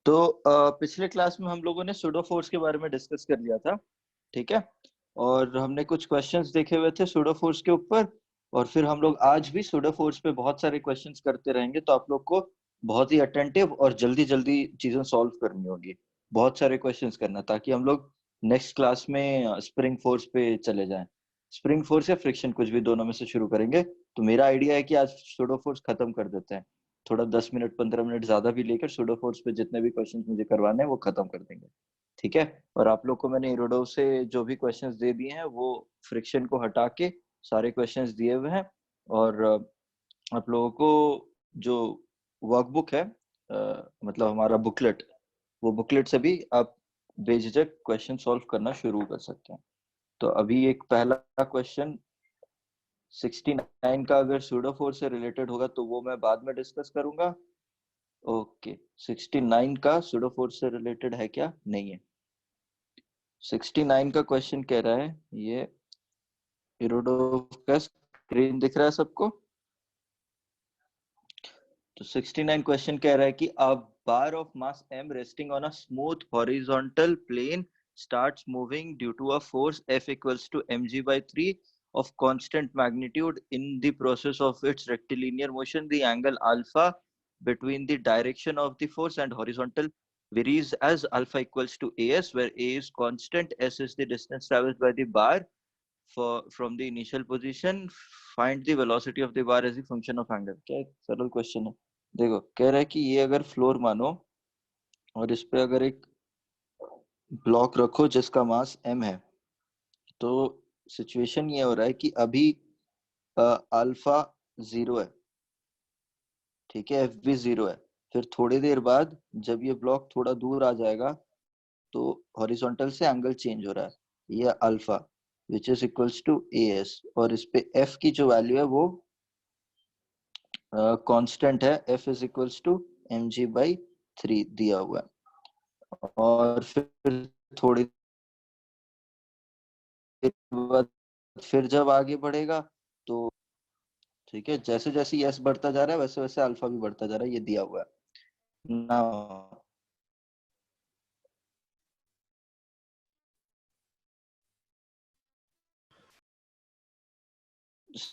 तो पिछले क्लास में हम लोगों ने सूडो फोर्स के बारे में डिस्कस कर लिया था। ठीक है। और हमने कुछ क्वेश्चंस देखे हुए थे सूडो फोर्स के ऊपर। और फिर हम लोग आज भी सूडो फोर्स पे बहुत सारे क्वेश्चंस करते रहेंगे, तो आप लोग को बहुत ही अटेंटिव और जल्दी जल्दी चीजें सॉल्व करनी होगी। बहुत सारे क्वेश्चंस करना, ताकि हम लोग नेक्स्ट क्लास में स्प्रिंग फोर्स पे चले जाएं। स्प्रिंग फोर्स या फ्रिक्शन, कुछ भी दोनों में से शुरू करेंगे। तो मेरा आइडिया है कि आज सूडो फोर्स खत्म कर देते हैं। थोड़ा 10 मिनट 15 मिनट ज्यादा भी लेकर सूडो फोर्स पे जितने भी क्वेश्चंस मुझे करवाने हैं वो खत्म कर देंगे। ठीक है। और आप लोग को मैंने इरोडो से जो भी क्वेश्चंस दे दिए हैं वो फ्रिक्शन को हटा के सारे क्वेश्चंस दिए हुए हैं। और आप लोगों को जो वर्कबुक है, मतलब हमारा बुकलेट, वो बुकलेट से भी आप बेझिझक क्वेश्चन सॉल्व करना शुरू कर सकते हैं। तो अभी एक पहला क्वेश्चन 69 का अगर सूडो फोर्स से रिलेटेड होगा तो वो मैं बाद में डिस्कस करूंगा। ओके। 69 का सूडो फोर्स से रिलेटेड है क्या? नहीं है। 69 का क्वेश्चन कह रहा है, ये इरोडोव का स्क्रीन दिख रहा है सबको? तो 69 क्वेश्चन कह रहा है कि a bar of mass m resting on a smooth horizontal plane starts moving due to a force F equals to mg by 3 of constant magnitude. In the process of its rectilinear motion, the angle alpha between the direction of the force and horizontal varies as alpha equals to as, where a is constant, s is the distance traversed by the bar from the initial position. Find the velocity of the bar as a function of angle. क्या एक सरल question है। देखो, कह रहा है कि ये अगर फ्लोर मानो और इस पे अगर एक ब्लॉक रखो जिसका मास m है, तो सिचुएशन ये हो रहा है कि अभी अल्फा 0 है। ठीक है, एफ भी 0 है। फिर थोड़ी देर बाद जब ये ब्लॉक थोड़ा दूर आ जाएगा तो हॉरिजॉन्टल से एंगल चेंज हो रहा है, ये alpha which is equals to A S. और इस पे एफ की जो वैल्यू है वो कांस्टेंट है, F is equals to M G by 3 दिया हुआ है। और फिर थोड़ी देर बाद फिर जब आगे बढ़ेगा तो ठीक है, जैसे जैसे यस बढ़ता जा रहा है वैसे वैसे अल्फा भी बढ़ता जा रहा है, ये दिया हुआ है ना।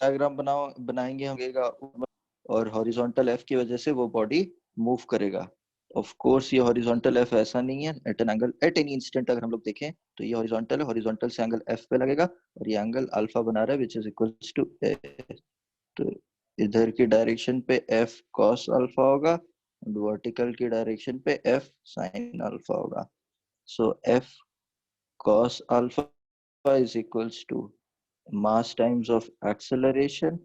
डायग्राम बनाएंगे हम, और हॉरिजॉन्टल एफ की वजह से वो बॉडी मूव करेगा। ऑफ कोर्स ये हॉरिजॉन्टल एफ ऐसा नहीं है, at an angle at any instant अगर हम लोग देखें तो ये हॉरिजॉन्टल है, हॉरिजॉन्टल से एंगल एफ पे लगेगा और ये एंगल अल्फा बना रहा है विच इज इक्वल्स टू ए। तो इधर की डायरेक्शन पे एफ कॉस अल्फा होगा और वर्टिकल की डायरेक्शन पे एफ साइन अल्फा होगा। सो F cos alpha is equals to mass times of acceleration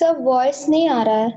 सब वॉइस नहीं आ रहा है।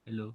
हेलो।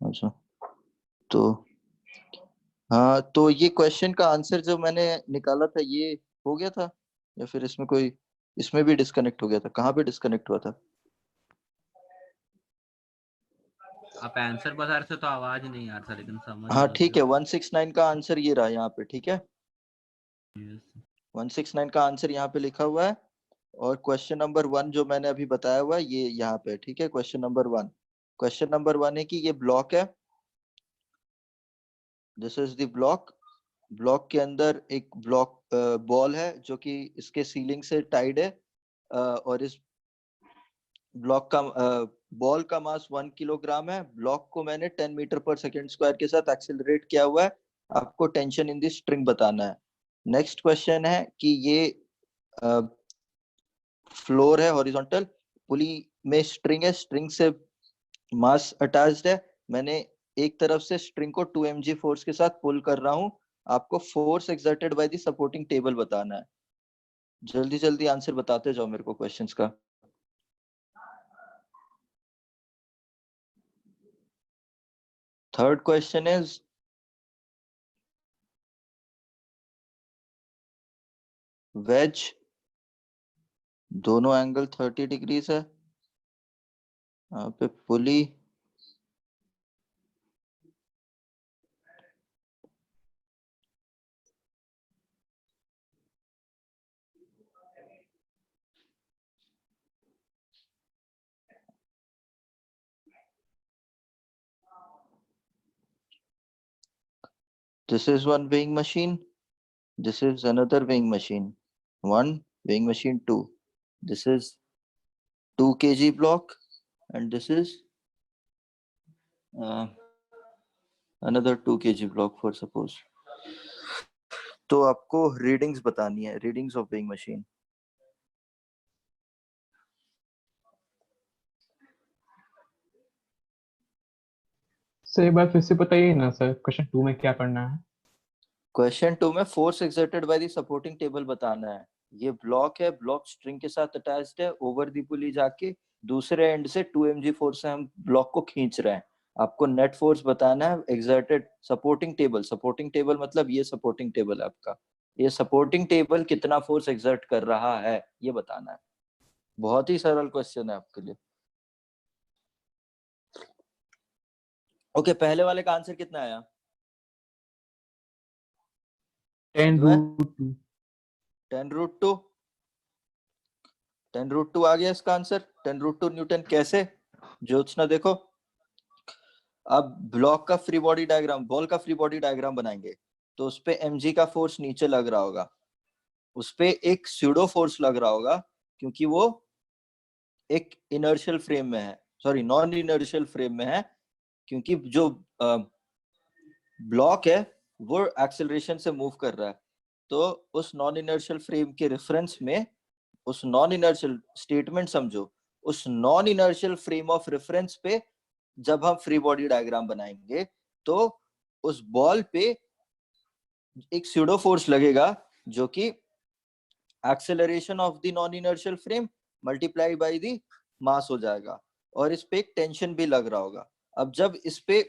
अच्छा, तो हाँ, तो ये क्वेश्चन का आंसर जो मैंने निकाला था ये हो गया था, या फिर इसमें कोई, इसमें भी डिस्कनेक्ट हो गया था? कहाँ पे डिस्कनेक्ट हुआ था? आप आंसर बता रहे थे तो आवाज नहीं आ रहा था, लेकिन समझ हाँ गया ठीक है, फिर। 169 का आंसर ये रहा यहाँ पे, ठीक है। Yes. 169 का आंसर यहाँ पे लिखा हुआ है, और क्वेश्चन नंबर 1 जो मैंने अभी बताया हुआ है ये यहाँ पे, ठीक है। क्वेश्चन नंबर 1 है कि ये ब्लॉक है, this is the block. Block के अंदर एक ब्लॉक बॉल है जो कि इसके सीलिंग से टाइड है, और इस ब्लॉक का बॉल का मास 1 किलोग्राम है। ब्लॉक को मैंने 10 मीटर पर सेकेंड स्क्वायर के साथ एक्सेलरेट किया हुआ है। आपको टेंशन इन दी स्ट्रिंग बताना है। नेक्स्ट क्वेश्चन है कि ये फ्लोर है हॉरिजॉन्टल, पुली में स्ट्रिंग है, स्ट्रिंग से मास अटैच्ड है। मैंने एक तरफ से स्ट्रिंग को 2 mg फोर्स के साथ पुल कर रहा हूँ। आपको force exerted by the supporting table बताना है। जल्दी जल्दी आंसर बताते जाओ मेरे को क्वेश्चंस का। थर्ड क्वेश्चन इज, वेज, दोनों एंगल 30 डिग्रीज है। यहाँ पे पुली, this is one weighing machine, this is another weighing machine, one weighing machine 2, this is 2 kg block and this is another 2 kg block for suppose। तो आपको readings बतानी है, readings of weighing machine। Sir एक बार फिर से बताइए ना sir, question 2 में क्या करना है? क्वेश्चन 2 में force exerted by the supporting table बताना है। ये ब्लॉक है, ब्लॉक स्ट्रिंग के साथ अटैच्ड है, ओवर दी पुली जाके दूसरे एंड से 2 mg फोर्स से हम ब्लॉक को खींच रहे हैं। आपको नेट फोर्स बताना है exerted supporting table. Supporting table मतलब ये सपोर्टिंग टेबल है आपका, ये सपोर्टिंग टेबल कितना फोर्स एक्सर्ट कर रहा है ये बताना है। बहुत ही सरल क्वेश्चन है आपके लिए। ओके, पहले वाले का आंसर कितना आया? 10√2। 10√2। 10√2 आ गया इसका आंसर। 10√2 न्यूटन। कैसे? ज्योत्सना देखो, अब ब्लॉक का फ्री बॉडी डायग्राम, बॉल का फ्री बॉडी डायग्राम बनाएंगे तो उस पे mg का फोर्स नीचे लग रहा होगा, उस पे एक स्यूडो फोर्स लग रहा होगा क्योंकि वो एक इनर्शियल फ्रेम में है, सॉरी नॉन इनर्शियल फ्रेम में है, क्योंकि जो ब्लॉक है वो एक्सेलरेशन से मूव कर रहा है। तो उस नॉन इनर्शियल फ्रेम के रेफरेंस में, उस नॉन इनर्शियल स्टेटमेंट समझो, उस non inertial frame of reference पे जब हम फ्री बॉडी डायग्राम बनाएंगे तो उस बॉल पे एक स्यूडो फोर्स लगेगा जो कि acceleration of the non inertial frame multiply by the mass हो जाएगा, और इस पे एक टेंशन भी लग रहा होगा। अब जब इस पे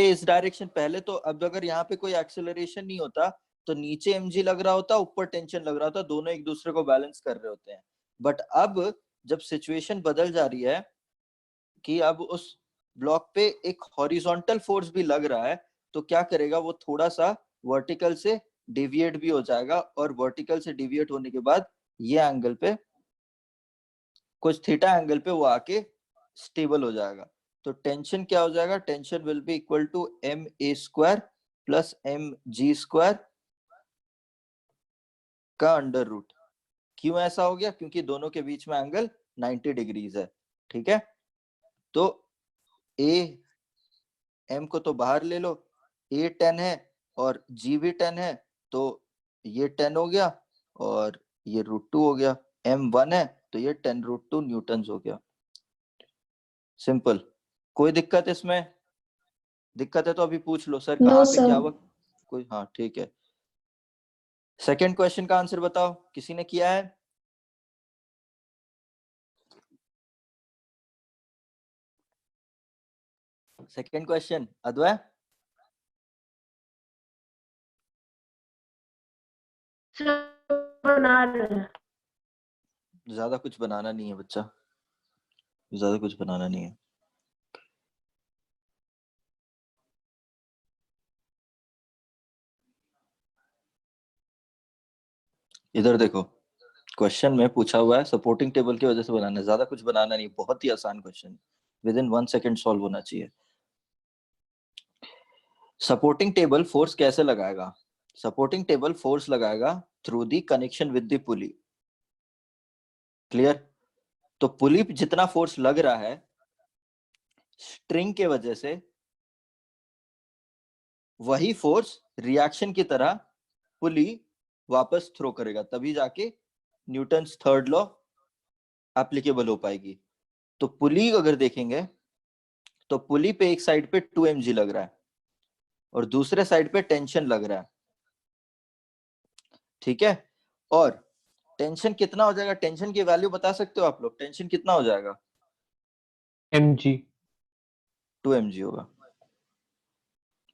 इस डायरेक्शन, पहले तो अब अगर यहाँ पे कोई एक्सेलरेशन नहीं होता तो नीचे mg लग रहा होता, ऊपर टेंशन लग रहा होता, दोनों एक दूसरे को बैलेंस कर रहे होते हैं। बट अब जब सिचुएशन बदल जा रही है कि अब उस ब्लॉक पे एक हॉरिजॉन्टल फोर्स भी लग रहा है, तो क्या करेगा वो, थोड़ा सा वर्टिकल से डिविएट भी हो जाएगा, और वर्टिकल से डिविएट होने के बाद ये एंगल पे, कुछ थीटा एंगल पे वो आके स्टेबल हो जाएगा। तो टेंशन क्या हो जाएगा? Tension will be equal to ma² plus mg² का अंडर रूट। क्यों ऐसा हो गया? क्योंकि दोनों के बीच में एंगल 90 डिग्रीज है। ठीक है, तो a m को तो बाहर ले लो, a 10 है और g भी 10 है, तो ये 10 हो गया और ये √2 हो गया। m 1 है तो ये 10√2 न्यूटन हो गया। सिंपल। कोई दिक्कत इसमें? दिक्कत है तो अभी पूछ लो सर, No, कहाँ पे sir. क्या हुआ कोई? हाँ ठीक है। सेकंड क्वेश्चन का आंसर बताओ, किसी ने किया है? सेकंड क्वेश्चन अद्वै? बना रहे हैं। ज्यादा कुछ बनाना नहीं है बच्चा, ज्यादा कुछ बनाना नहीं है। इधर देखो, क्वेश्चन में पूछा हुआ है सपोर्टिंग टेबल की वजह से बनाना है, ज्यादा कुछ बनाना नहीं, बहुत ही आसान question, with in 1 second solve होना चाहिए। सपोर्टिंग टेबल फोर्स कैसे लगाएगा? सपोर्टिंग टेबल फोर्स लगाएगा through the connection with the pulley. Clear? तो पुली पे जितना फोर्स लग रहा है स्ट्रिंग के वजह से, वही फोर्स रिएक्शन की तरह पुली वापस थ्रो करेगा, तभी जाके न्यूटन्स थर्ड लॉ एप्लीकेबल हो पाएगी। तो पुली अगर देखेंगे तो पुली पे एक साइड पे 2 mg लग रहा है और दूसरे साइड पे टेंशन लग रहा है। ठीक है, और टेंशन कितना हो जाएगा? टेंशन की वैल्यू बता सकते हो आप लोग? टेंशन कितना हो जाएगा? mg 2 mg होगा।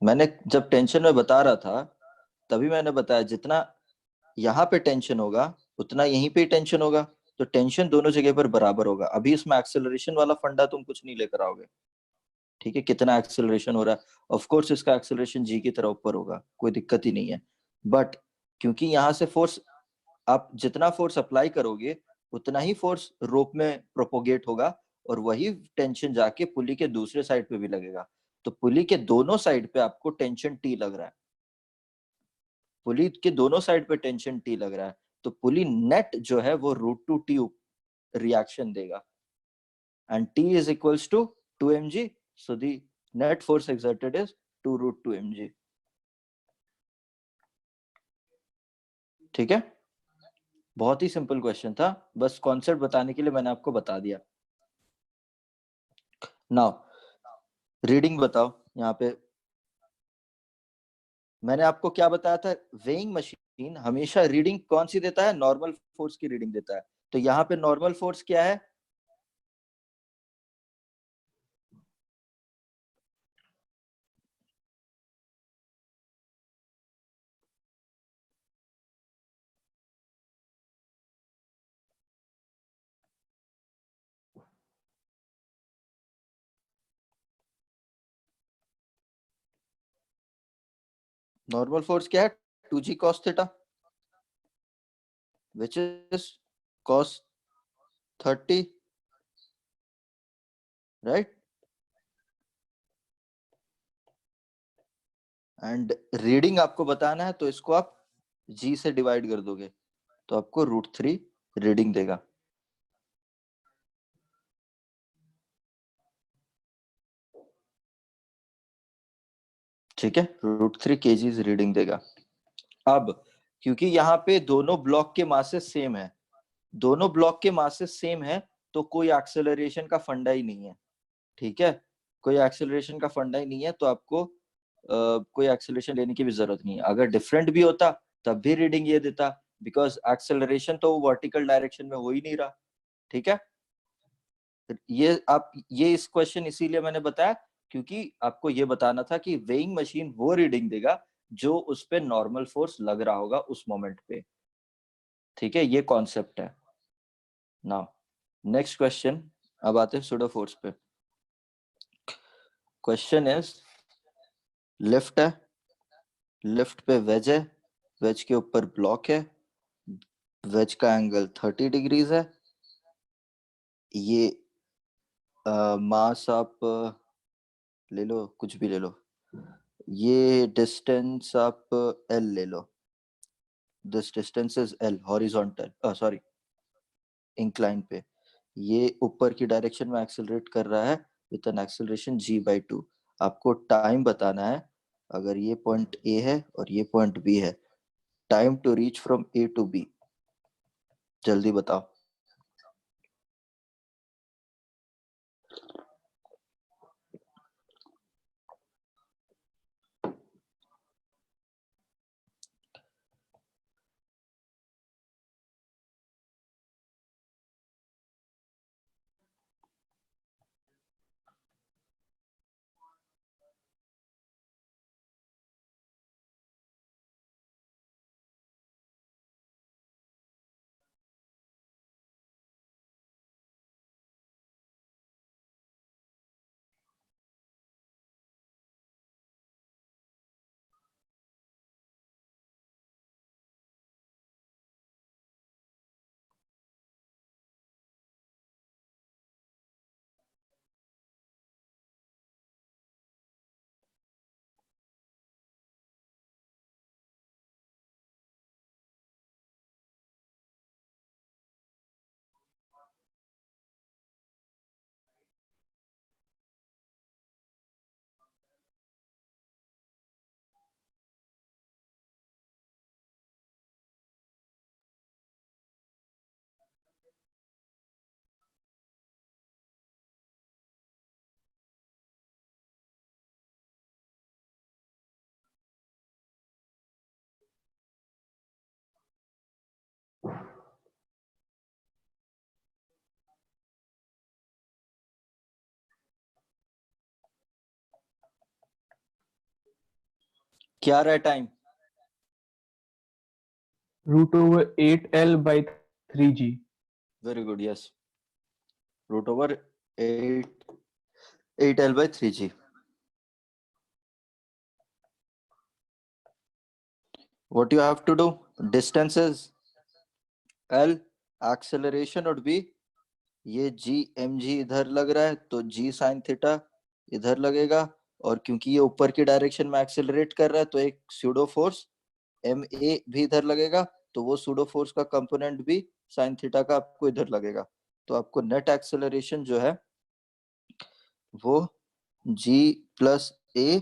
मैंने जब टेंशन में बता रहा था तभी मैंने बताया जितना यहाँ पे टेंशन होगा उतना यहीं पे टेंशन होगा, तो टेंशन दोनों जगह पर बराबर होगा। अभी इसमें एक्सेलरेशन वाला फंडा तुम कुछ नहीं लेकर आओगे, ठीक है, कितना एक्सेलरेशन हो रहा है, ऑफ कोर्स इसका एक्सेलरेशन जी की तरह ऊपर होगा, कोई दिक्कत ही नहीं है। बट क्योंकि यहाँ से फोर्स, आप जितना फोर्स अप्लाई करोगे उतना ही फोर्स रोप में प्रोपोगेट होगा, और वही टेंशन जाके पुली के दूसरे साइड पे भी लगेगा। तो पुली के दोनों साइड पे आपको टेंशन टी लग रहा है, पुली के दोनों साइड पे टेंशन टी लग रहा है, तो पुली नेट जो है वो रूट टू टी रिएक्शन देगा, and T is equals to 2 mg, so the net force exerted is 2 root 2 mg। ठीक है, बहुत ही सिंपल क्वेश्चन था, बस कॉन्सेप्ट बताने के लिए मैंने आपको बता दिया। नाउ रीडिंग बताओ। यहाँ पे मैंने आपको क्या बताया था, वेइंग मशीन हमेशा रीडिंग कौन सी देता है, नॉर्मल फोर्स की रीडिंग देता है। तो यहाँ पे नॉर्मल फोर्स क्या है, नॉर्मल फोर्स क्या है, 2g cos theta, which is cos 30, right? And reading आपको बताना है तो इसको आप g से डिवाइड कर दोगे, तो आपको √3 रीडिंग देगा। ठीक है, √3 kg रीडिंग देगा। अब क्योंकि यहाँ पे दोनों ब्लॉक के मासेस सेम है, दोनों ब्लॉक के मासेस सेम है, तो कोई एक्सेलरेशन का फंडा ही नहीं है। ठीक है, कोई एक्सेलरेशन का फंडा ही नहीं है, तो आपको कोई एक्सेलरेशन लेने की भी जरूरत नहीं है। अगर डिफरेंट भी होता तब भी रीडिंग ये देता, बिकॉज एक्सेलरेशन तो वर्टिकल डायरेक्शन में हो ही नहीं रहा। ठीक है, ये इस क्वेश्चन इसीलिए मैंने बताया क्योंकि आपको ये बताना था कि वेइंग मशीन वो रीडिंग देगा जो उस पे नॉर्मल फोर्स लग रहा होगा उस मोमेंट पे। ठीक है, ये कॉन्सेप्ट है। नाउ नेक्स्ट क्वेश्चन, अब आते हैं सूडो फोर्स पे। क्वेश्चन इज, लिफ्ट है, लिफ्ट पे वेज है, वेज के ऊपर ब्लॉक है, वेज का एंगल 30 डिग्रीज है, ये मास आप ले लो, कुछ भी ले लो, ये डिस्टेंस आप L ले लो, this distance is L horizontal, sorry incline पे, ये ऊपर की डायरेक्शन में एक्सेलरेट कर रहा है विद एन एक्सेलरेशन g/2। आपको टाइम बताना है, अगर ये पॉइंट A है और ये पॉइंट B है, time to reach from A to B, जल्दी बताओ। क्या रहा है time, root over 8L by 3G. Very good. Yes. Root over 8L by 3G. What you have to do? Distance is L, acceleration would be, ये g mg इधर लग रहा है तो g sin थीटा इधर लगेगा, और क्योंकि ये ऊपर की डायरेक्शन में एक्सेलरेट कर रहा है तो एक सूडो फोर्स ma भी इधर लगेगा, तो वो सूडो फोर्स का कंपोनेंट भी sin थीटा का आपको इधर लगेगा, तो आपको नेट एक्सेलरेशन जो है वो g plus a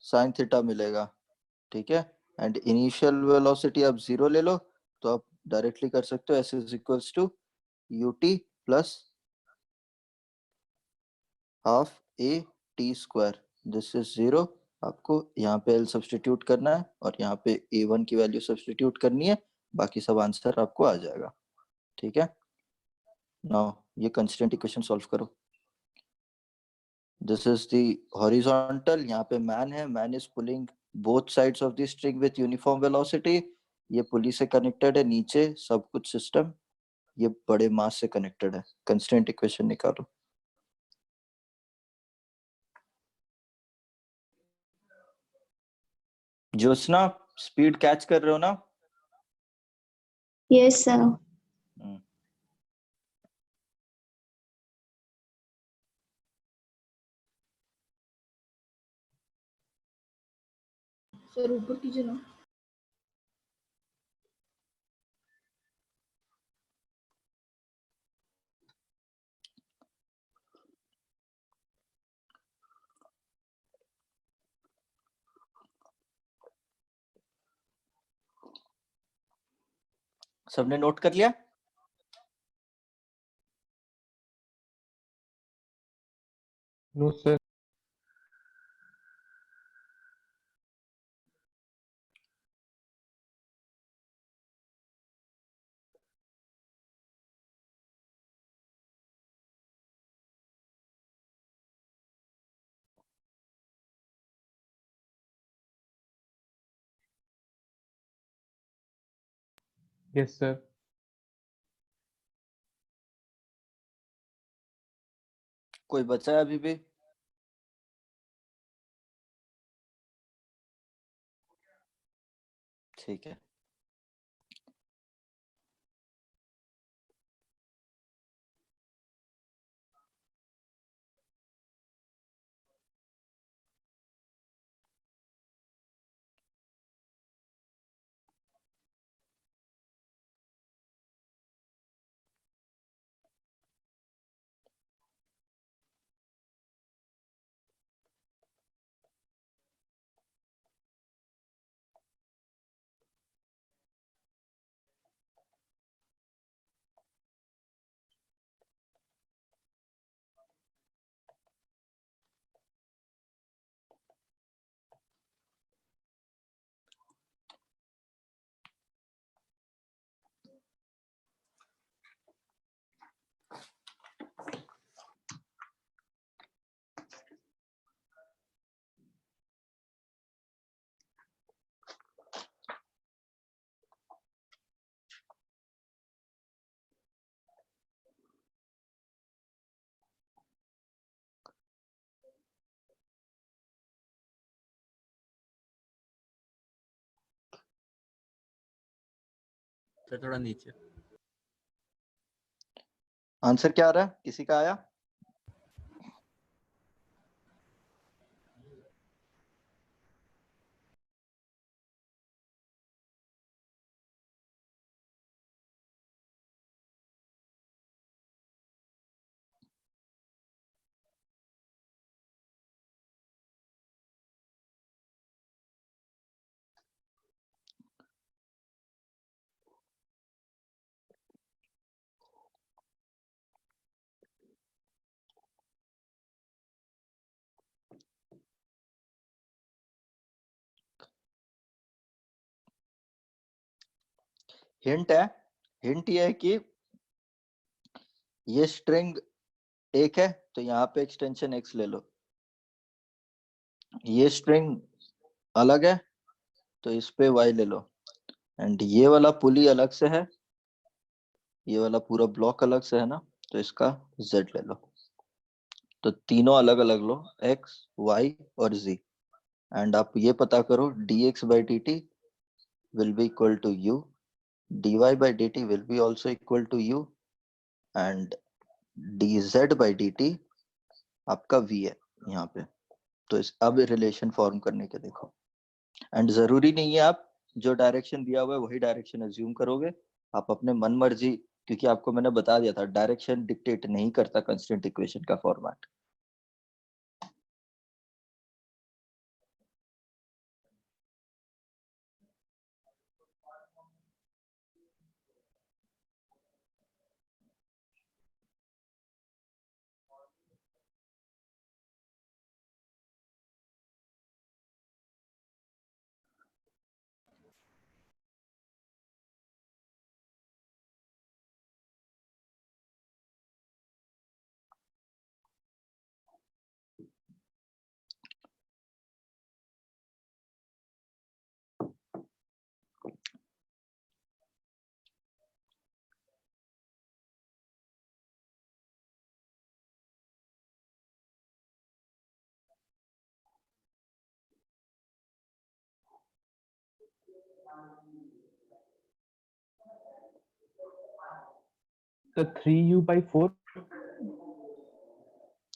sin theta मिलेगा, ठीक है। एंड इनिशियल वेलोसिटी आप 0 ले लो तो आप डायरेक्टली कर सकते हो, s is equals to ut plus half a t square, this is 0। आपको यहाँ पे l सब्स्टिट्यूट करना है और यहाँ पे a1 की वैल्यू सब्स्टिट्यूट करनी है, बाकी सब आंसर आपको आ जाएगा, ठीक है। नाउ ये कंस्टेंट इक्वेशन सॉल्व करो। दिस इज द हॉरिजॉन्टल, यहाँ पे मैन है, man is pulling both sides of the string with uniform velocity, ये पुली से कनेक्टेड है, नीचे सब कुछ सिस्टम ये बड़े मास से कनेक्टेड है। कंस्टेंट इक्वेशन निकालो। ज्योत्सना स्पीड कैच कर रहे हो ना? Yes, sir. सर ऊपर कीजिए ना। सबने नोट कर लिया? No sir. Yes sir. कोई बचा है अभी भी? ठीक है। तो थोड़ा नीचे। आंसर क्या आ रहा है? किसी का आया? हिंट है, हिंट ये है कि ये स्ट्रिंग एक है तो यहाँ पे एक्सटेंशन x ले लो, ये स्ट्रिंग अलग है तो इस पे y ले लो, एंड ये वाला पुली अलग से है, ये वाला पूरा ब्लॉक अलग से है ना, तो इसका z ले लो। तो तीनों अलग अलग लो, x y और z। एंड आप ये पता करो dx by dt will be equal to u, dy by dt will be also equal to u, and dz by dt आपका v है यहाँ पे। तो इस अब रिलेशन फॉर्म करने के देखो। एंड जरूरी नहीं है आप जो डायरेक्शन दिया हुआ है वही डायरेक्शन अज्यूम करोगे, आप अपने मन मर्जी, क्योंकि आपको मैंने बता दिया था डायरेक्शन डिक्टेट नहीं करता कंस्टेंट इक्वेशन का फॉर्मेट। तो 3u/4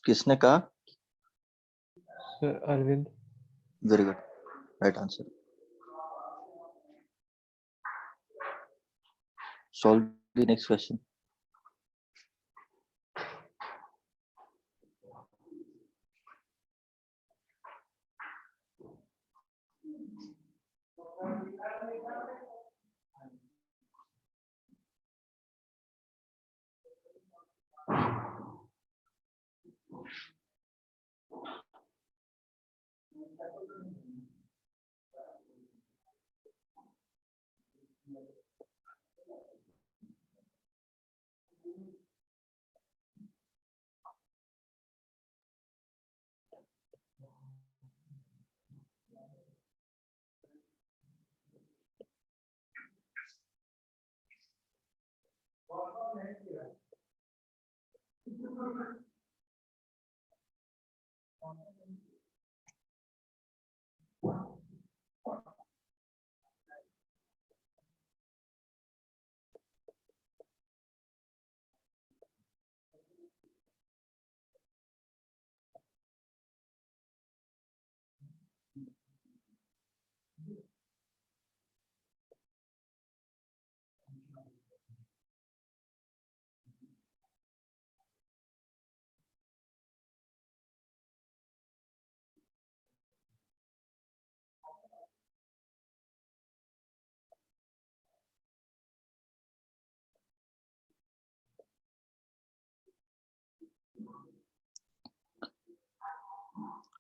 किसने कहा? Sir Arvind. Very good, right answer. Solve the next question.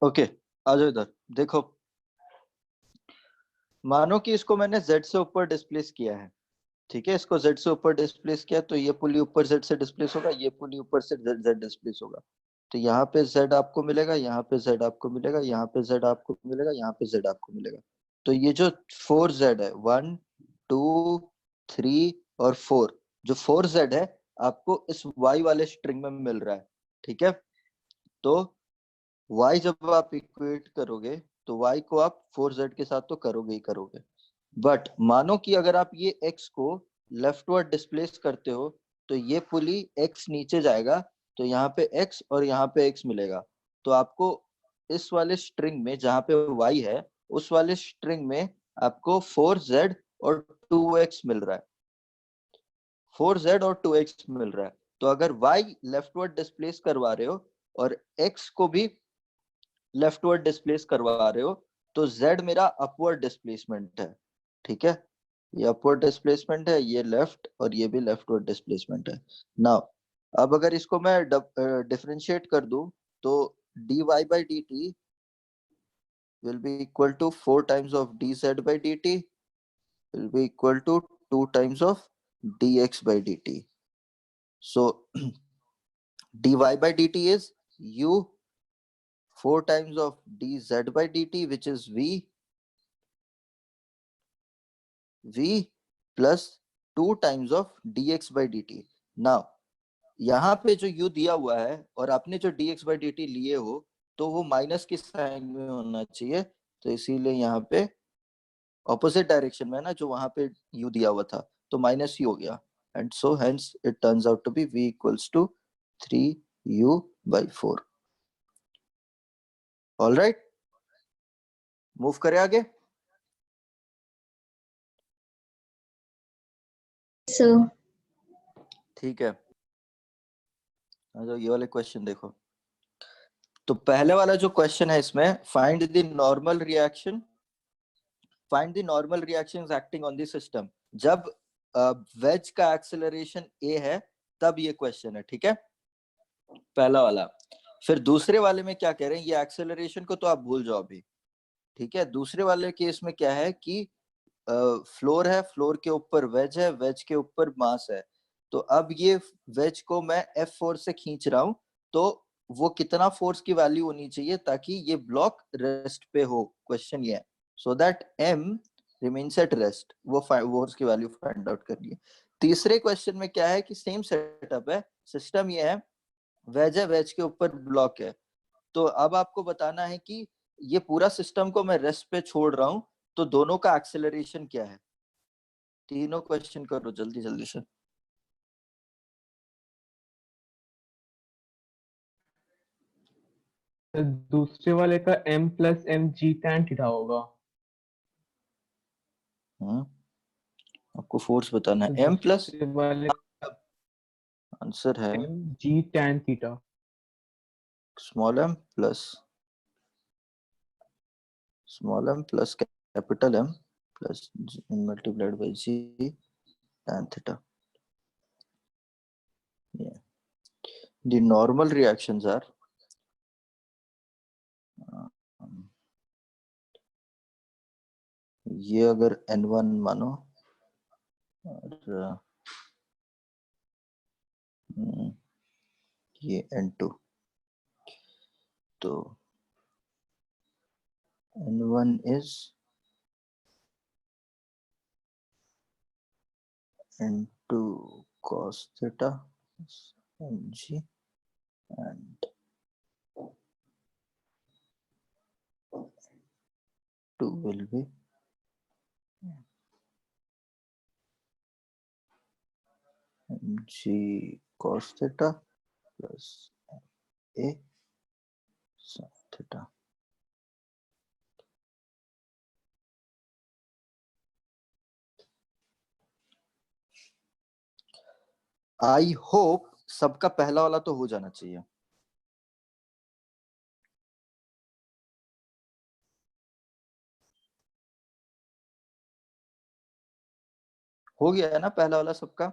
Okay, आ जाओ इधर देखो। मानो कि इसको मैंने z से ऊपर डिस्प्लेस किया है, ठीक है, इसको z से ऊपर डिस्प्लेस किया, तो ये पुली ऊपर z से डिस्प्लेस होगा, ये पुली ऊपर से z डिस्प्लेस होगा। तो यहाँ पे z आपको मिलेगा, यहाँ पे z आपको मिलेगा, यहाँ पे z आपको मिलेगा, यहाँ पे z आपको मिलेगा। तो ये जो 4z है, 1 2 3 और 4, जो 4z है आपको इस y वाले स्ट्रिंग में मिल रहा है, ठीक है। तो y जब आप इक्वेट करोगे तो y को आप 4z के साथ तो करोगे ही करोगे, बट मानो कि अगर आप ये x को लेफ्टवर्ड डिस्प्लेस करते हो तो ये पुली x नीचे जाएगा, तो यहाँ पे x और यहाँ पे x मिलेगा। तो आपको इस वाले स्ट्रिंग में जहाँ पे y है उस वाले स्ट्रिंग में आपको 4z और 2x मिल रहा है, 4z और 2x मिल रहा है। तो अगर y लेफ्टवर्ड डिस्प्लेस करवा रहे हो और x को भी लेफ्टवर्ड डिस्प्लेस करवा रहे हो तो z मेरा अपवर्ड डिस्प्लेसमेंट है, ठीक है। ये अपवर्ड डिस्प्लेसमेंट है, ये लेफ्ट और ये भी लेफ्टवर्ड डिस्प्लेसमेंट है। नाउ अब अगर इसको मैं डिफरेंशिएट कर दूं तो dy by dt will be equal to 4 times of dz by dt will be equal to 2 times of dx by dt. So dy by dt is u 4 times of dz by dt, which is v, v plus 2 times of dx by dt. Now यहाँ पे जो u दिया हुआ है और आपने जो dx by dt लिए हो तो वो माइनस की साइन में होना चाहिए, तो इसीलिए यहाँ पे ऑपोजिट डायरेक्शन में है ना, जो वहां पे u दिया हुआ था तो माइनस ही हो गया, and so hence it turns out to be v equals to 3u by 4. All right, move करें आगे. So, ठीक है, तो ये वाले क्वेश्चन देखो. तो पहले वाला जो क्वेश्चन है इसमें, find the normal reaction, find the normal reactions acting on the system. जब वेज का एक्सेलरेशन a है तब ये क्वेश्चन है, ठीक है, पहला वाला. फिर दूसरे वाले में क्या कह रहे हैं, ये एक्सेलरेशन को तो आप भूल जाओ अभी, ठीक है. दूसरे वाले केस में क्या है कि फ्लोर है, फ्लोर के ऊपर वेज है, वेज के ऊपर मास है. तो अब ये वेज को मैं F फोर्स से खींच रहा हूं, तो वो कितना फोर्स की वैल्यू होनी चाहिए ताकि ये ब्लॉक रेस्ट पे हो, क्वेश्चन ये है. So that M remains at rest, वो फोर्स की वैल्यू फाइंड आउट करनी है. तीसरे क्वेश्चन में क्या है कि सेम सेटअप है, सिस्टम ये है, वेज है, वेज के ऊपर ब्लॉक है. तो अब आपको बताना है कि ये पूरा सिस्टम को मैं रेस्ट पे छोड़ रहा हूं, तो दोनों का एक्सेलरेशन क्या है. तीनों क्वेश्चन करो जल्दी जल्दी से. दूसरे वाले का m plus M G tan theta होगा. आपको फोर्स बताना है. m प्लस, दूसरे वाले आंसर है m g tan theta. Small m plus capital M plus multiplied by g tan theta. Yeah. The normal reactions are ये अगर n1 मानो और ये n2, तो n1 is n2 cos theta mg and 2 will be mg cos theta plus a sin theta. I hope सबका पहला वाला तो हो जाना चाहिए. हो गया है ना पहला वाला सबका.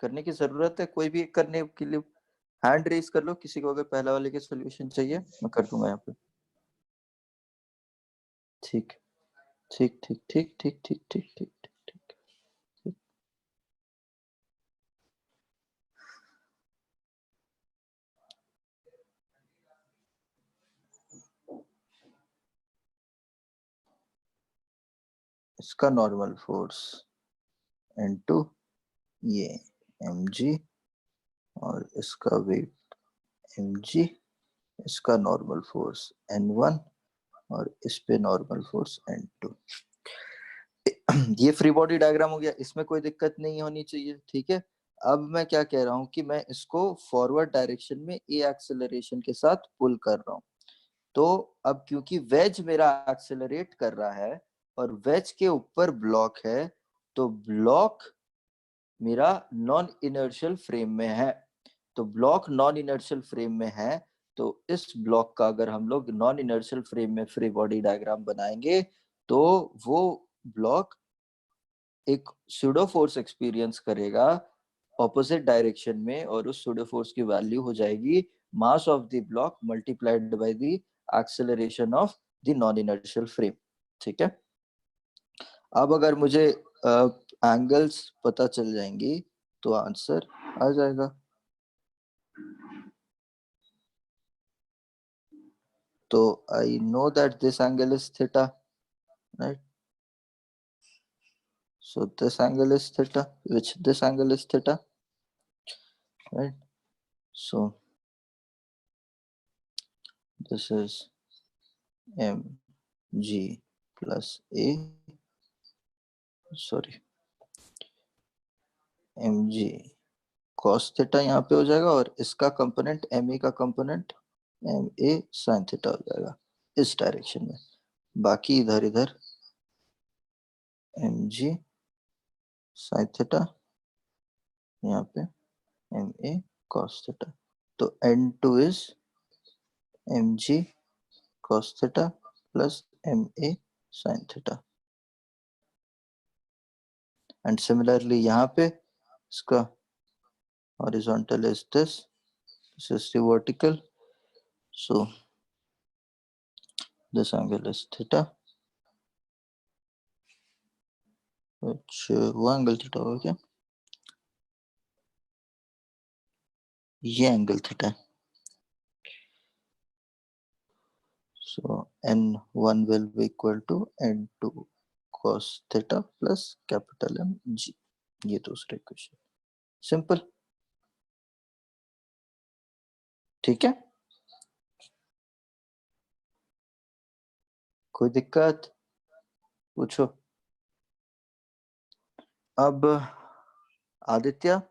करने की जरूरत है, कोई भी करने के लिए हैंड रेज कर लो, किसी को अगर पहला वाले के सॉल्यूशन चाहिए मैं कर दूंगा यहाँ पे. ठीक ठीक ठीक ठीक ठीक ठीक ठीक ठीक ठीक. इसका नॉर्मल फोर्स n2, ये mg और इसका वेट mg, इसका नॉर्मल फोर्स n1 और इस पे नॉर्मल फोर्स n2. ये फ्री बॉडी डायग्राम हो गया, इसमें कोई दिक्कत नहीं होनी चाहिए, ठीक है. अब मैं क्या कह रहा हूं कि मैं इसको फॉरवर्ड डायरेक्शन में ए एक्सेलरेशन के साथ पुल कर रहा हूं. तो अब क्योंकि वेज मेरा एक्सेलरेट कर रहा है और वेज के ऊपर ब्लॉक है, तो ब्लॉक मेरा नॉन इनर्शियल फ्रेम में है. तो ब्लॉक नॉन इनर्शियल फ्रेम में है, तो इस ब्लॉक का अगर हम लोग नॉन इनर्शियल फ्रेम में फ्री बॉडी डायग्राम बनाएंगे तो वो ब्लॉक एक सूडो फोर्स एक्सपीरियंस करेगा ऑपोजिट डायरेक्शन में, और उस सूडो फोर्स की वैल्यू हो जाएगी mass of the block multiplied by the acceleration of the non inertial frame. ठीक है. अब अगर मुझे एंगल्स पता चल जाएंगी तो आंसर आ जाएगा. तो I know that this angle is theta, right. So this angle is theta, which this angle is theta, right? So this is mg plus a, sorry, mg cos theta यहाँ पे हो जाएगा और इसका कंपोनेंट ma का component ma sin theta हो जाएगा इस डायरेक्शन में। बाकी इधर इधर mg sin थीटा, यहाँ पे ma cos थीटा। तो n2 is mg cos theta plus ma sin theta. And similarly यहाँ पे इसका horizontal is this is the vertical, so this angle is theta, which वो angle theta होगा क्या? ये angle theta, so n1 will be equal to n2 cos theta plus capital mg। ये दूसरा equation, simple, ठीक है? कोई दिक्कत पूछो। अब Aditya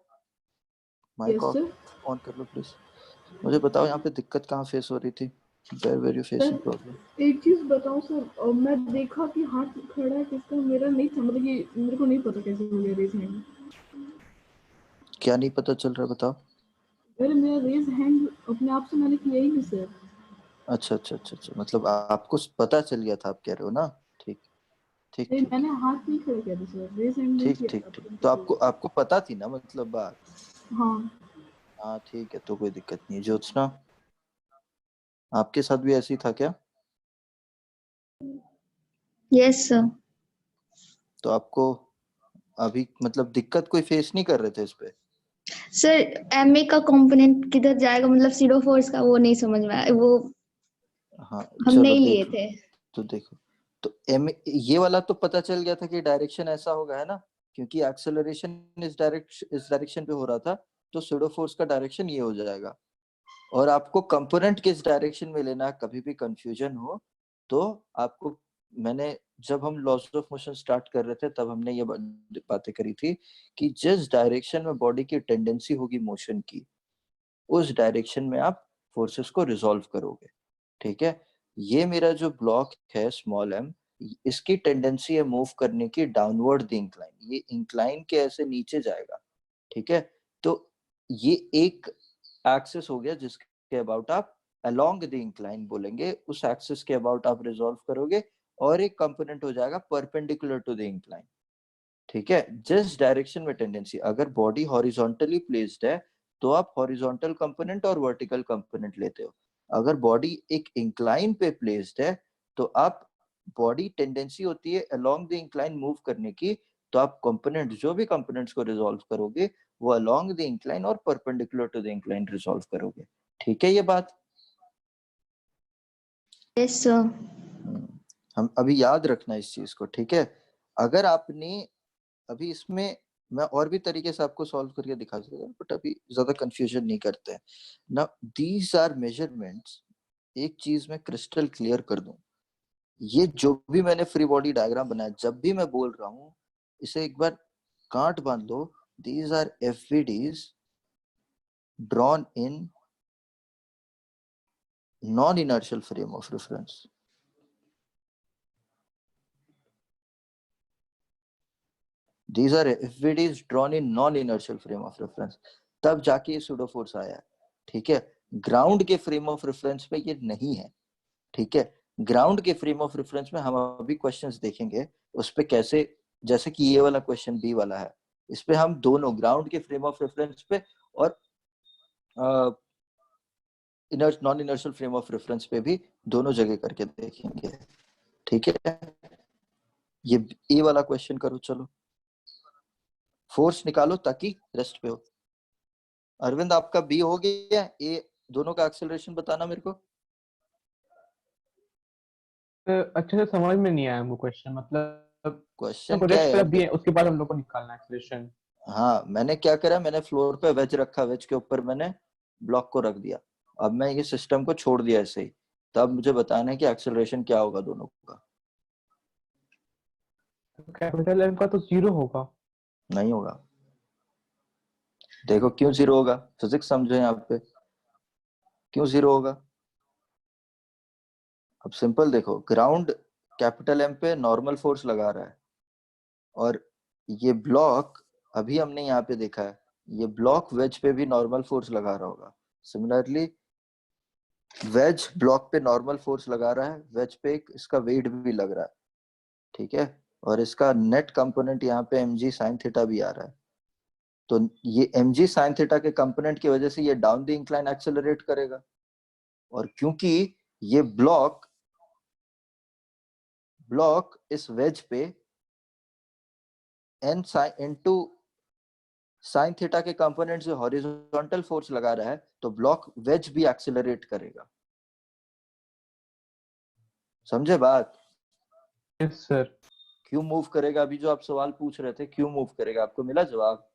mike Yes, sir. On कर लो प्लीज। मुझे बताओ यहाँ पे दिक्कत कहाँ फेस हो रही थी? Where were you facing problem? एक चीज बताओ सर, मैं देखा कि हाथ खड़ा है किसका, मेरा नहीं था, मतलब ये मेरे को नहीं पता कैसे हो गया रेज हैंड। क्या नहीं पता चल रहा बताओ? अरे मेरा रेज हैंड अपने आप से मैंने किया ही नहीं सर। अच्छा, मतलब आपको पता चल गया था, आप कह रहे हो ना? ठीक ठीक नहीं, ठीक मैंने हाथ नहीं खड़ा किया था सर, रेज हैंड नहीं ठीक किया ठीक था। ठीक। तो आपको पता थी ना, मतलब बात? हाँ ठीक है, तो कोई दिक्कत नहीं। ज्योत्सना, आपके साथ भी ऐसी था क्या? Yes sir. तो आपको अभी मतलब दिक्कत कोई फेस नहीं कर रहे थे इस पे? सर एमए का कंपोनेंट किधर जाएगा, मतलब सीडो फोर्स का, वो नहीं समझ में आया, वो हाँ हम चलो नहीं लिए देख लो, थे। तो देखो, तो एम ये वाला तो पता चल गया था कि डायरेक्शन ऐसा होगा, है ना? क्योंकि एक्सेलरेशन इस डायरेक्शन पे हो रहा था, तो सूडो फोर्स का डायरेक्शन ये हो जाएगा। और आपको कंपोनेंट किस डायरेक्शन में लेना है, कभी भी कंफ्यूजन हो तो आपको, मैंने जब हम लॉस ऑफ मोशन स्टार्ट कर रहे थे तब हमने ये बातें करी थी कि जिस डायरेक्शन में बॉडी की टेंडेंसी होगी मोशन की, उस डायरेक्शन में आप फोर्सेस को रिजॉल्व करोगे, ठीक है? ये मेरा जो ब्लॉक है स्मॉल एम, इसकी टेंडेंसी है मूव करने की डाउनवर्ड द इंक्लाइन, ये इंक्लाइन के ऐसे नीचे जाएगा, ठीक है? तो ये एक एक्सिस हो गया जिसके अबाउट आप अलोंग द इंक्लाइन बोलेंगे, उस एक्सिस के अबाउट आप रिजॉल्व करोगे। और एक कंपोनेंट हो जाएगा परपेंडिकुलर टू द इंक्लाइन, ठीक है? जिस डायरेक्शन में टेंडेंसी, अगर बॉडी हॉरिजॉन्टली प्लेस्ड है तो आप हॉरिजॉन्टल कंपोनेंट और वर्टिकल कंपोनेंट लेते हो। अगर बॉडी एक इंक्लाइन पे प्लेस्ड है तो आप, बॉडी टेंडेंसी होती है अलोंग द इंक्लाइन मूव करने की, तो आप कंपोनेंट, जो भी कंपोनेंट्स को रिजॉल्व करोगे वो अलोंग द इंक्लाइन और perpendicular to the incline resolve करोगे, ठीक है ये बात? Yes sir. हम अभी याद रखना इस चीज को, ठीक है? अगर आपने अभी इसमें, मैं और भी तरीके से आपको सॉल्व करके दिखा सकता हूँ, बट अभी ज्यादा कंफ्यूजन नहीं करते हैं ना। दीज आर मेजरमेंट्स, एक चीज मैं क्रिस्टल क्लियर कर दूं, ये जो भी मैंने फ्री बॉडी डायग्राम बनाया, जब भी मैं बोल रहा हूँ इसे एक बार गांठ बांध लो। These are FVDs drawn in non inertial frame of reference. These are FVDs drawn in non-inertial frame of reference, तब जाके ये सूडो फोर्स आया, ठीक है? ग्राउंड के फ्रेम ऑफ रेफरेंस में ये नहीं है, ठीक है? ग्राउंड के फ्रेम ऑफ रेफरेंस में हम अभी क्वेश्चंस देखेंगे उस पे कैसे, जैसे कि ये वाला क्वेश्चन बी वाला है, इस पे हम दोनों ग्राउंड के फ्रेम ऑफ रेफरेंस पे और non inertial frame of reference पे भी दोनों जगह करके देखेंगे, ठीक है? ये ए वाला क्वेश्चन करो, चलो फोर्स निकालो ताकि रेस्ट पे हो। अरविंद आपका बी हो गया, ए दोनों का एक्सेलरेशन बताना मेरे को। अच्छे से समझ में नहीं आया वो क्वेश्चन, मतलब क्वेश्चन क्या प्रोजेक्ट है पे यहाँ दिए पे? हैं, उसके बाद हम लोग को निकालना है एक्सेलरेशन। हाँ, मैंने क्या करा, मैंने फ्लोर पे वेज रखा, वेज के ऊपर मैंने ब्लॉक को रख दिया। अब मैं ये सिस्टम को छोड़ दिया ऐसे ही, तब मुझे बताना है कि एक्सेलरेशन क्या होगा दोनों का। कैपिटल एम का तो 0 होगा। नहीं होगा। देखो क्यों जीरो होगा, फिजिक्स समझो यहाँ पे, क्यों जीरो होगा। अब सिंपल देखो, ग्राउंड कैपिटल एम पे नॉर्मल फोर्स लगा रहा है, और ये ब्लॉक अभी हमने यहाँ पे देखा है, ये ब्लॉक वेज पे भी नॉर्मल फोर्स लगा रहा होगा। सिमिलरली वेज ब्लॉक पे नॉर्मल फोर्स लगा रहा है, वेज पे इसका वेट भी लग रहा है, ठीक है, और इसका नेट कंपोनेंट यहाँ पे mg sin थीटा भी आ रहा है। तो ये mg sin थीटा के कंपोनेंट की वजह से ये डाउन द इंक्लाइन एक्सेलरेट करेगा, और क्योंकि ये ब्लॉक इस वेज पे n sin into sine theta के कंपोनेंट से हॉरिजॉन्टल फोर्स लगा रहा है, तो ब्लॉक वेज भी एक्सेलरेट करेगा। समझे बात? Yes sir. क्यों मूव करेगा, अभी जो आप सवाल पूछ रहे थे क्यों मूव करेगा, आपको मिला जवाब?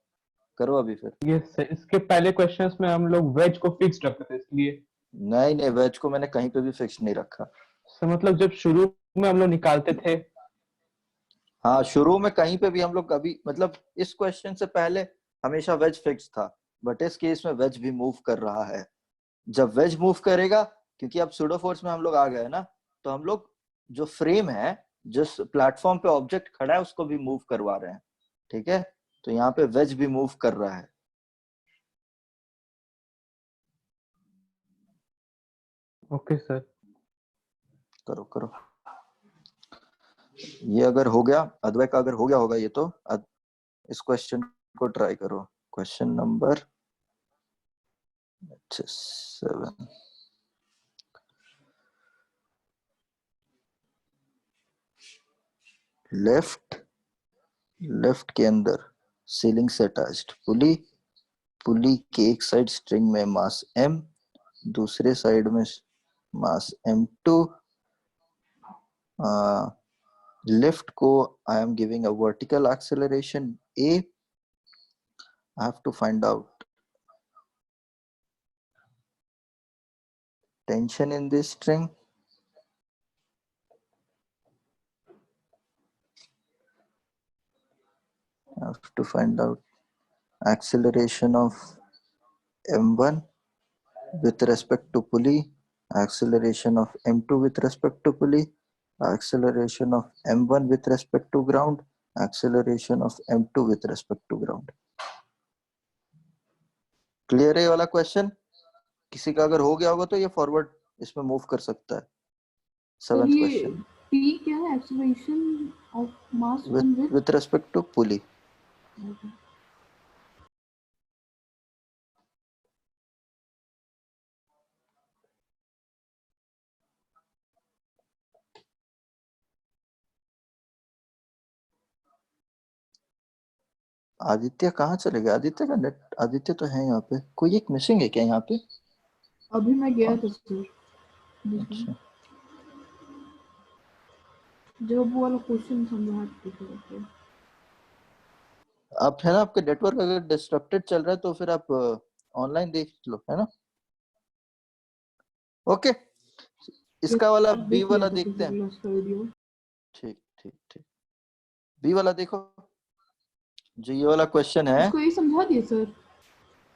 करो अभी फिर। यस सर, इसके पहले क्वेश्चंस में हम लोग वेज को फिक्स रखते थे इसलिए। नहीं, वेज को मैंने कहीं पे भी फिक्स नहीं रखा। सर मतलब जब शुरू में हम लोग निकालते थे। हाँ, शुरू में कहीं पे भी हम लोग कभी, मतलब इस क्वेश्चन से पहले हमेशा वेज फिक्स था, बट इस केस में वेज भी मूव कर रहा है। जब वेज मूव करेगा, क्योंकि अब सूडो फोर्स में हम लोग आ गए ना, तो हम लोग जो फ्रेम है, जिस प्लेटफॉर्म पे ऑब्जेक्ट खड़ा है, उसको भी मूव करवा रहे हैं, ठीक है। तो यहाँ पे वेज भी मूव कर रहा है। Okay sir. करो करो, ये अगर हो गया, अद्वैत का अगर हो गया होगा ये, तो इस क्वेश्चन को ट्राई करो। Question number 7। लेफ्ट के अंदर सीलिंग से अटैच्ड पुली के एक साइड स्ट्रिंग में मास m, दूसरे साइड में मास m2। लिफ्ट को I am giving a vertical acceleration a। I have to find out tension in this string. I have to find out acceleration of m1 with respect to pulley, acceleration of m2 with respect to pulley, acceleration of m1 with respect to ground, acceleration of m2 with respect to ground. Clear है ये वाला question? किसी का अगर हो गया होगा तो ये फॉरवर्ड इसमें मूव कर सकता है। सर 7th ये क्वेश्चन P क्या है? Acceleration of mass one with with respect to pulley. Aditya कहाँ चले गए? आदित्य का नेट, आदित्य तो है यहाँ पे, कोई एक मिसिंग है क्या यहाँ पे? अभी मैं गया था सर, अच्छा, जब वो वाला क्वेश्चन समझा थे। आप है ना, आपका नेटवर्क अगर डिस्ट्रप्टेड चल रहा है तो फिर आप ऑनलाइन देख लो, है ना? ओके, इसका वाला बी वाला देखते हैं। ठीक ठीक ठीक, बी वाला देखो, जो ये वाला क्वेश्चन है। इसको ये समझा दिए सर?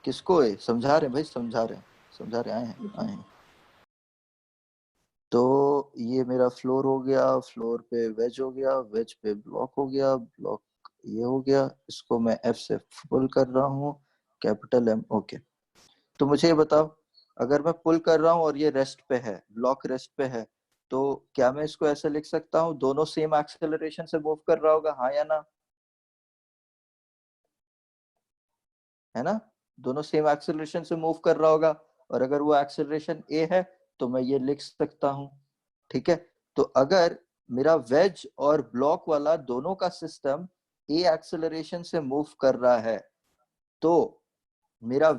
किसको है समझा रहे हैं भाई? समझा रहे आए हैं। तो ये मेरा फ्लोर हो गया, फ्लोर पे वेज हो गया, वेज पे ब्लॉक हो गया, ब्लॉक ये हो गया, इसको मैं एफ से पुल कर रहा हूँ, कैपिटल एम। ओके, तो मुझे ये बताओ, अगर मैं पुल कर रहा हूँ और ये रेस्ट पे है, ब्लॉक रेस्ट पे है, तो क्या मैं इसको ऐसे लिख सकता हूँ, दोनों सेम एक्सेलरेशन से मूव कर रहा होगा, हाँ या ना? है ना, दोनों सेम एक्सेलरेशन से मूव कर रहा होगा, और अगर वो एक्सेलरेशन ए है तो मैं ये लिख सकता हूँ, ठीक है। तो अगर मेरा वेज और ब्लॉक वाला दोनों का सिस्टम ए एक्सेलरेशन से मूव कर रहा है, तो मेरा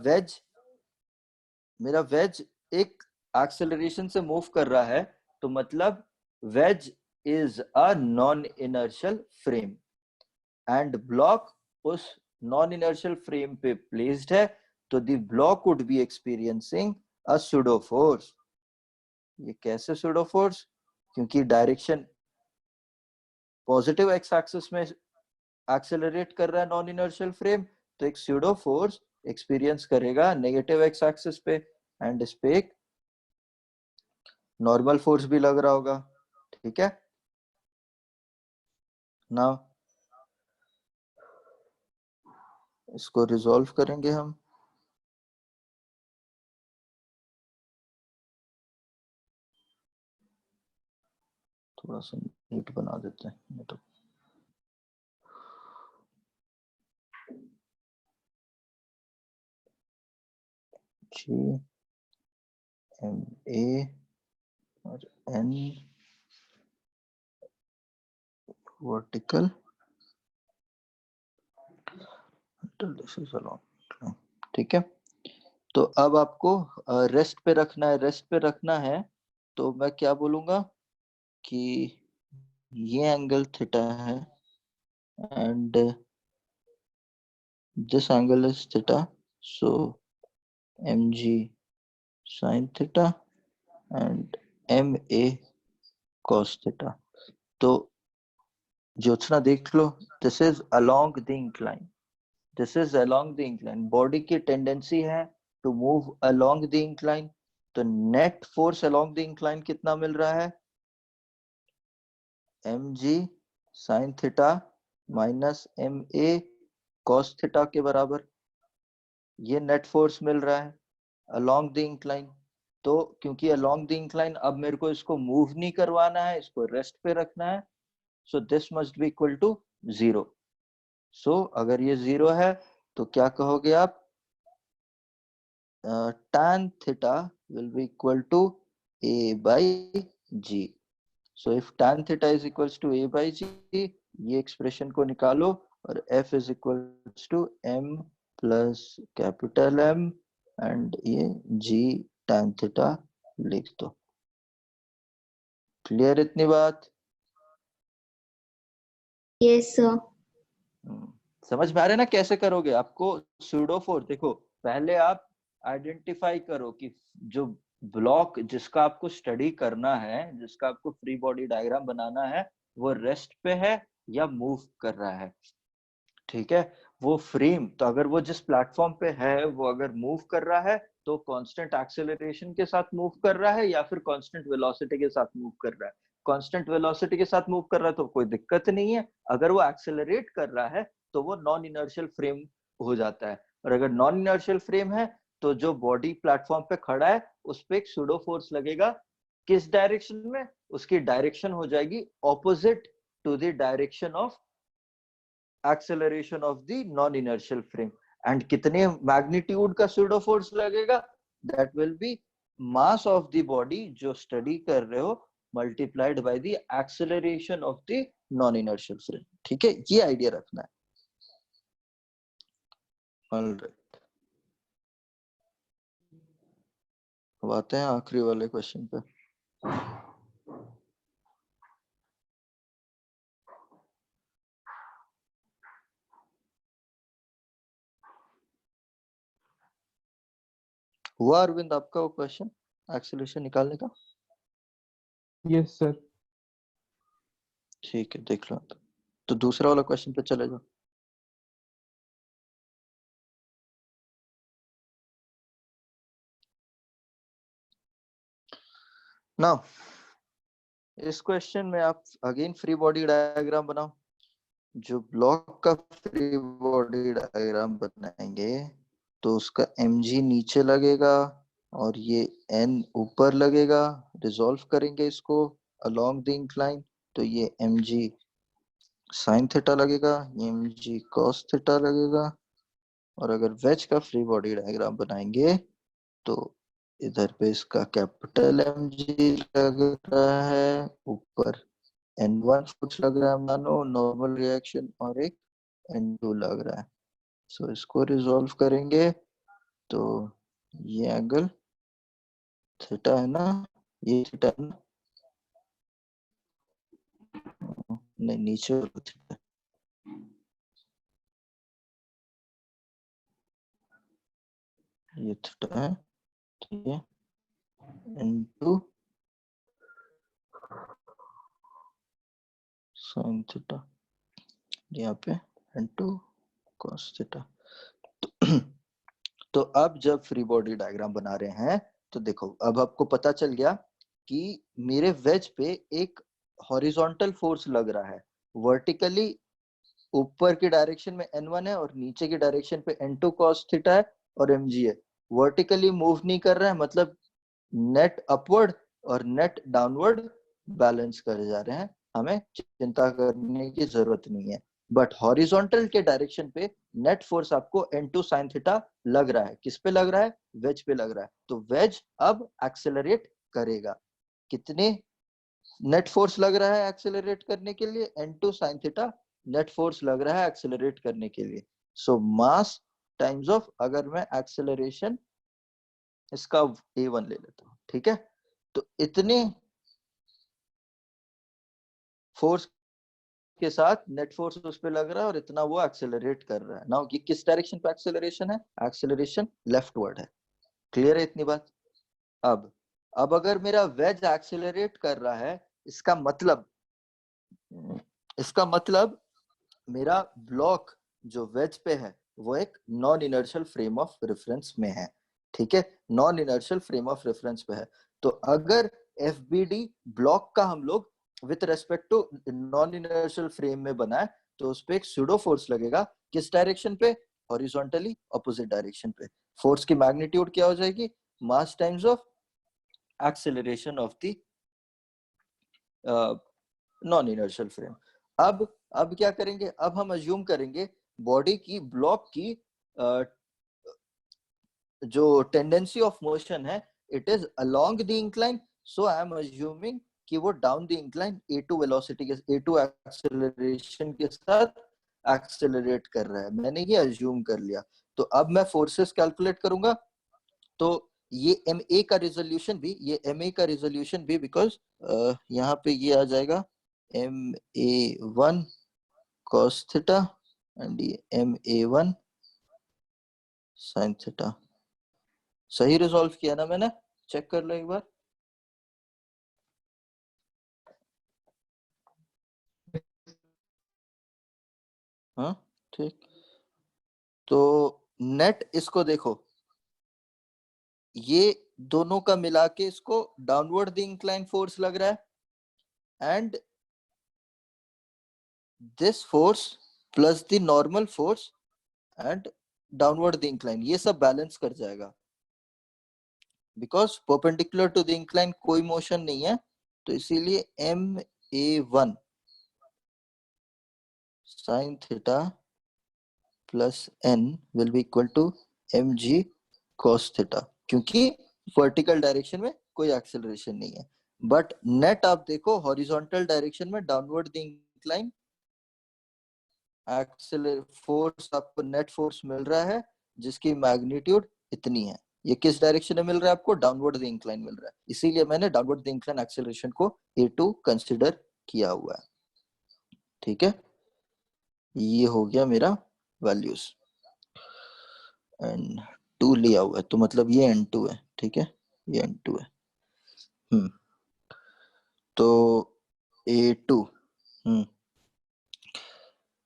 वेज एक एक्सेलरेशन से मूव कर रहा है, तो मतलब veg is a non-inertial frame and block उस non-inertial frame पे placed है, तो the block would be experiencing a pseudo force. ये कैसे pseudo force? क्योंकि डायरेक्शन पॉजिटिव एक्स एक्सिस में एक्सेलरेट कर रहा है नॉन इनर्शियल फ्रेम, तो एक pseudo force एक्सपीरियंस करेगा नेगेटिव एक्स एक्सिस पे, एंड इस पे एक नॉर्मल फोर्स भी लग रहा होगा. ठीक है. नाउ इसको रिजॉल्व करेंगे हम. थोड़ा सा नीट बना देते हैं तो जी एम ए और एन वर्टिकल, ठीक है. तो अब आपको रेस्ट पे रखना है, रेस्ट पे रखना है, तो मैं क्या बोलूंगा कि ये एंगल थीटा है and this angle is theta, so mg sin theta and ma cos theta. तो ज्योत्सना देख लो, this is along the incline, this is along the incline. Body की टेंडेंसी है to move along the incline, तो net force along the incline कितना मिल रहा है? mg sin theta minus ma cos theta के बराबर. ये नेट फोर्स मिल रहा है अलोंग द इंक्लाइन. तो क्योंकि अलोंग द इंक्लाइन अब मेरे को इसको मूव नहीं करवाना है, इसको रेस्ट पे रखना है, so this must be equal to 0. So अगर ये 0 है तो क्या कहोगे आप? tan theta will be equal to a by g. So if tan theta is equals to a by g, ये एक्सप्रेशन को निकालो और f is equals to m plus capital M and ये g tan theta लिख दो. Clear इतनी बात? Yes sir. समझ में आ रहा है ना कैसे करोगे? आपको सूडो फोर्स, देखो पहले आप आइडेंटिफाई करो कि जो ब्लॉक जिसका आपको स्टडी करना है, जिसका आपको फ्री बॉडी डायग्राम बनाना है, वो रेस्ट पे है या मूव कर रहा है. ठीक है. वो फ्रेम, तो अगर वो जिस प्लेटफॉर्म पे है वो अगर मूव कर रहा है तो कांस्टेंट एक्सेलरेशन के साथ मूव कर रहा है या फिर कांस्टेंट वेलोसिटी के साथ मूव कर रहा है. कांस्टेंट वेलोसिटी के साथ मूव कर रहा है तो कोई दिक्कत नहीं है. अगर वो एक्सेलरेट कर रहा है तो वो नॉन इनर्शियल फ्रेम हो जाता है. और अगर नॉन इनर्शियल फ्रेम है तो जो बॉडी प्लेटफॉर्म पे खड़ा है उस पे एक सूडो फोर्स लगेगा. किस डायरेक्शन में? उसकी डायरेक्शन हो जाएगी opposite to the direction of acceleration of the non-inertial frame. And कितने magnitude का pseudo force लगेगा? That will be mass of the body जो study कर रहे हो multiplied by the acceleration of the non-inertial frame. ठीक है, ये आइडिया रखना है. Alright. अब आते हैं आखिरी वाले क्वेश्चन पे. हुआ अरविंद आपका वो क्वेश्चन एक्सेलरेशन निकालने का? Yes sir. ठीक है, देख लो. तो दूसरा वाला क्वेश्चन पे चले जाओ. नाउ इस क्वेश्चन में आप अगेन फ्री बॉडी डायग्राम बनाओ. जो ब्लॉक का फ्री बॉडी डायग्राम बनाएंगे तो उसका mg नीचे लगेगा और ये n ऊपर लगेगा. रिजॉल्व करेंगे इसको अलोंग द इंक्लाइन, तो ये mg sin थीटा लगेगा, ये mg cos थीटा लगेगा. और अगर वेज का फ्री बॉडी डायग्राम बनाएंगे तो इधर पे इसका कैपिटल mg लग रहा है, ऊपर n1 फोर्स लग रहा है मानो नॉर्मल रिएक्शन, और एक n2 लग रहा है. सो इसको रिजॉल्व करेंगे तो ये एंगल थीटा है ना, ये थीटा है ना, नहीं, नीचे वाला थीटा, ये थीटा है, ठीक है, इनटू साइन थीटा, यहाँ पे इनटू कॉस थीटा। तो अब जब फ्री बॉडी डायग्राम बना रहे हैं तो देखो, अब आपको पता चल गया कि मेरे वेज पे एक हॉरिजॉन्टल फोर्स लग रहा है, वर्टिकली ऊपर की डायरेक्शन में n1 है और नीचे की डायरेक्शन पे n2 cos थीटा है और mg है। वर्टिकली मूव नहीं कर रहा है, मतलब नेट अपवर्ड और नेट डाउनवर्ड बैलेंस कर जा रहे हैं, हमें चिंता करने की जरूरत नहीं है। बट हॉरिजॉन्टल के डायरेक्शन पे नेट फोर्स आपको n2 sin थीटा लग रहा है। किस पे लग रहा है? वेज पे लग रहा है। तो वेज अब एक्सेलरेट करेगा। कितने नेट फोर्स लग रहा है एक्सेलरेट करने के लिए? n2 sin theta net force लग रहा है एक्सेलरेट करने के लिए। सो मास टाइम्स ऑफ, अगर मैं एक्सेलरेशन इसका a1 ले लेता हूं, ठीक है, तो इतने फोर्स के साथ नेट फोर्स उस पे लग रहा है और इतना वो एक्सेलरेट कर रहा है। नाउ ये किस डायरेक्शन पे एक्सेलरेशन है? एक्सेलरेशन लेफ्टवर्ड है। क्लियर है इतनी बात? अब अगर मेरा वेज एक्सेलरेट कर रहा है, इसका मतलब मेरा ब्लॉक जो वेज पे है वो एक non inertial frame of reference में है, ठीक है, non inertial frame of reference पे है। तो अगर एफबीडी ब्लॉक का हम लोग with respect to non inertial frame में बनाए तो उस पे एक सूडो फोर्स लगेगा। किस डायरेक्शन पे? हॉरिजॉन्टली ऑपोजिट डायरेक्शन पे। फोर्स की मैग्नीट्यूड क्या हो जाएगी? मास times of acceleration of the non inertial frame. अब क्या करेंगे? अब हम अज्यूम करेंगे बॉडी की ब्लॉक की जो टेंडेंसी ऑफ मोशन है it is along the incline, so I am assuming कि वो down the incline a2 velocity के a2 एक्सेलरेशन के साथ एक्सेलरेट कर रहा है। मैंने ये अज्यूम कर लिया। तो अब मैं फोर्सेस कैलकुलेट करूंगा। तो ये MA का रिजोल्यूशन भी बिकॉज यहाँ पे ये आ जाएगा MA1 cos थीटा एंड ये MA1 sin थीटा। सही रिजॉल्व किया ना मैंने? चेक कर लो एक बार। हाँ ठीक। तो नेट इसको देखो, ये दोनों का मिला के इसको डाउनवर्ड द इंक्लाइन फोर्स लग रहा है and this force plus the normal force and downward the incline, ये सब बैलेंस कर जाएगा because perpendicular to the incline कोई मोशन नहीं है। तो इसीलिए MA1 sin theta plus n will be equal to mg cos theta, क्योंकि वर्टिकल डायरेक्शन में कोई एक्सेलरेशन नहीं है। बट नेट आप देखो हॉरिजॉन्टल डायरेक्शन में downward the incline accelerate force, आपको नेट फोर्स मिल रहा है जिसकी मैग्नीट्यूड इतनी है। ये किस डायरेक्शन में मिल रहा है आपको? डाउनवर्ड द इंक्लाइन मिल रहा है। इसीलिए मैंने डाउनवर्ड द इंक्लाइन एक्सेलरेशन को a2 कंसीडर किया हुआ है, ठीक है। ये हो गया मेरा वैल्यूज एंड 2 लिया हुआ है, तो मतलब ये n2 है, ठीक है, ये n2 है। तो a2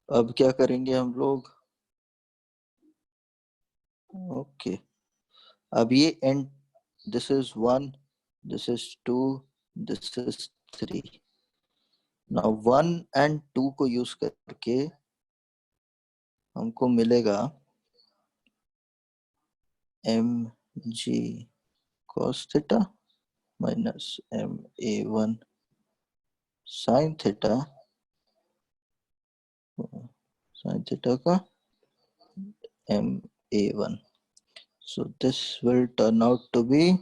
अब क्या करेंगे हम लोग? ओके, अब ये n, this is 1, this is 2, this is 3। Now 1 and 2 को यूज करके हमको मिलेगा mg cos theta minus MA1 sin theta का MA1। So this will turn out to be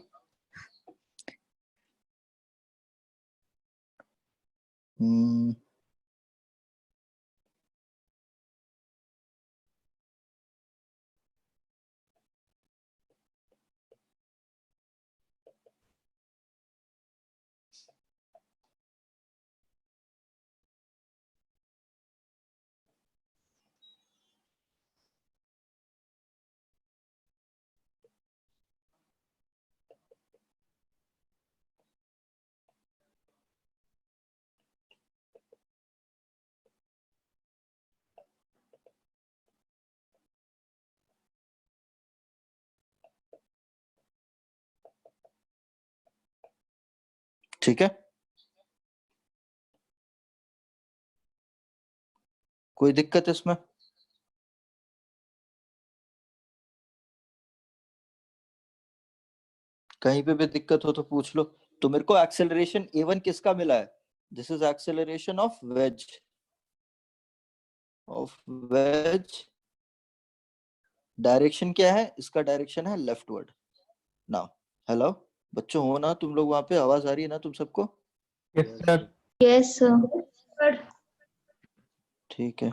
ठीक है, कोई दिक्कत इसमें? कहीं पे भी दिक्कत हो तो पूछ लो। तो मेरे को एक्सेलरेशन a1 किसका मिला है? This is acceleration of ways. Direction क्या है इसका? डायरेक्शन है लेफ्टवर्ड। नाउ हेलो बच्चों, हो ना तुम लोग वहां पे? आवाज आ रही है ना तुम सबको? Yes sir. Yes sir. ठीक है।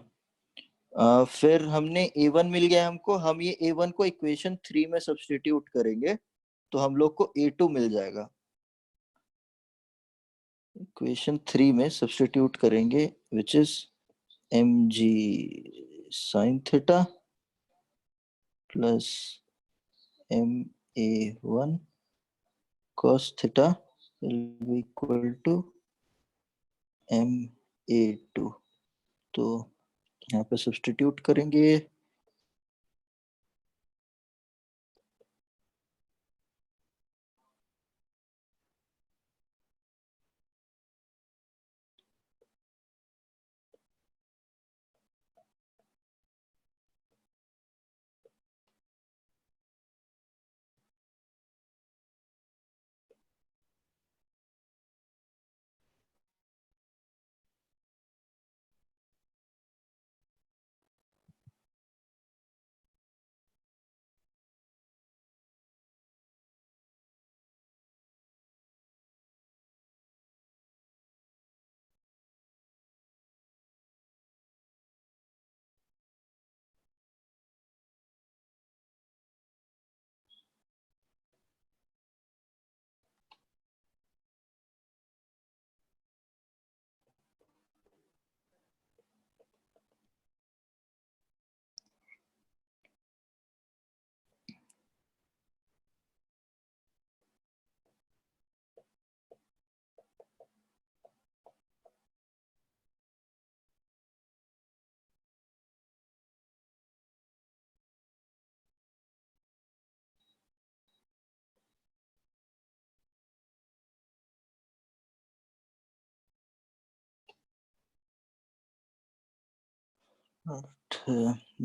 फिर हमने a1 मिल गया हमको, हम ये a1 को इक्वेशन 3 में सब्स्टिट्यूट करेंगे तो हम लोग को a2 मिल जाएगा। इक्वेशन 3 में सब्स्टिट्यूट करेंगे which is mg sin theta plus ma1 cos theta will be equal to ma2। तो यहाँ पे सब्स्टिट्यूट करेंगे।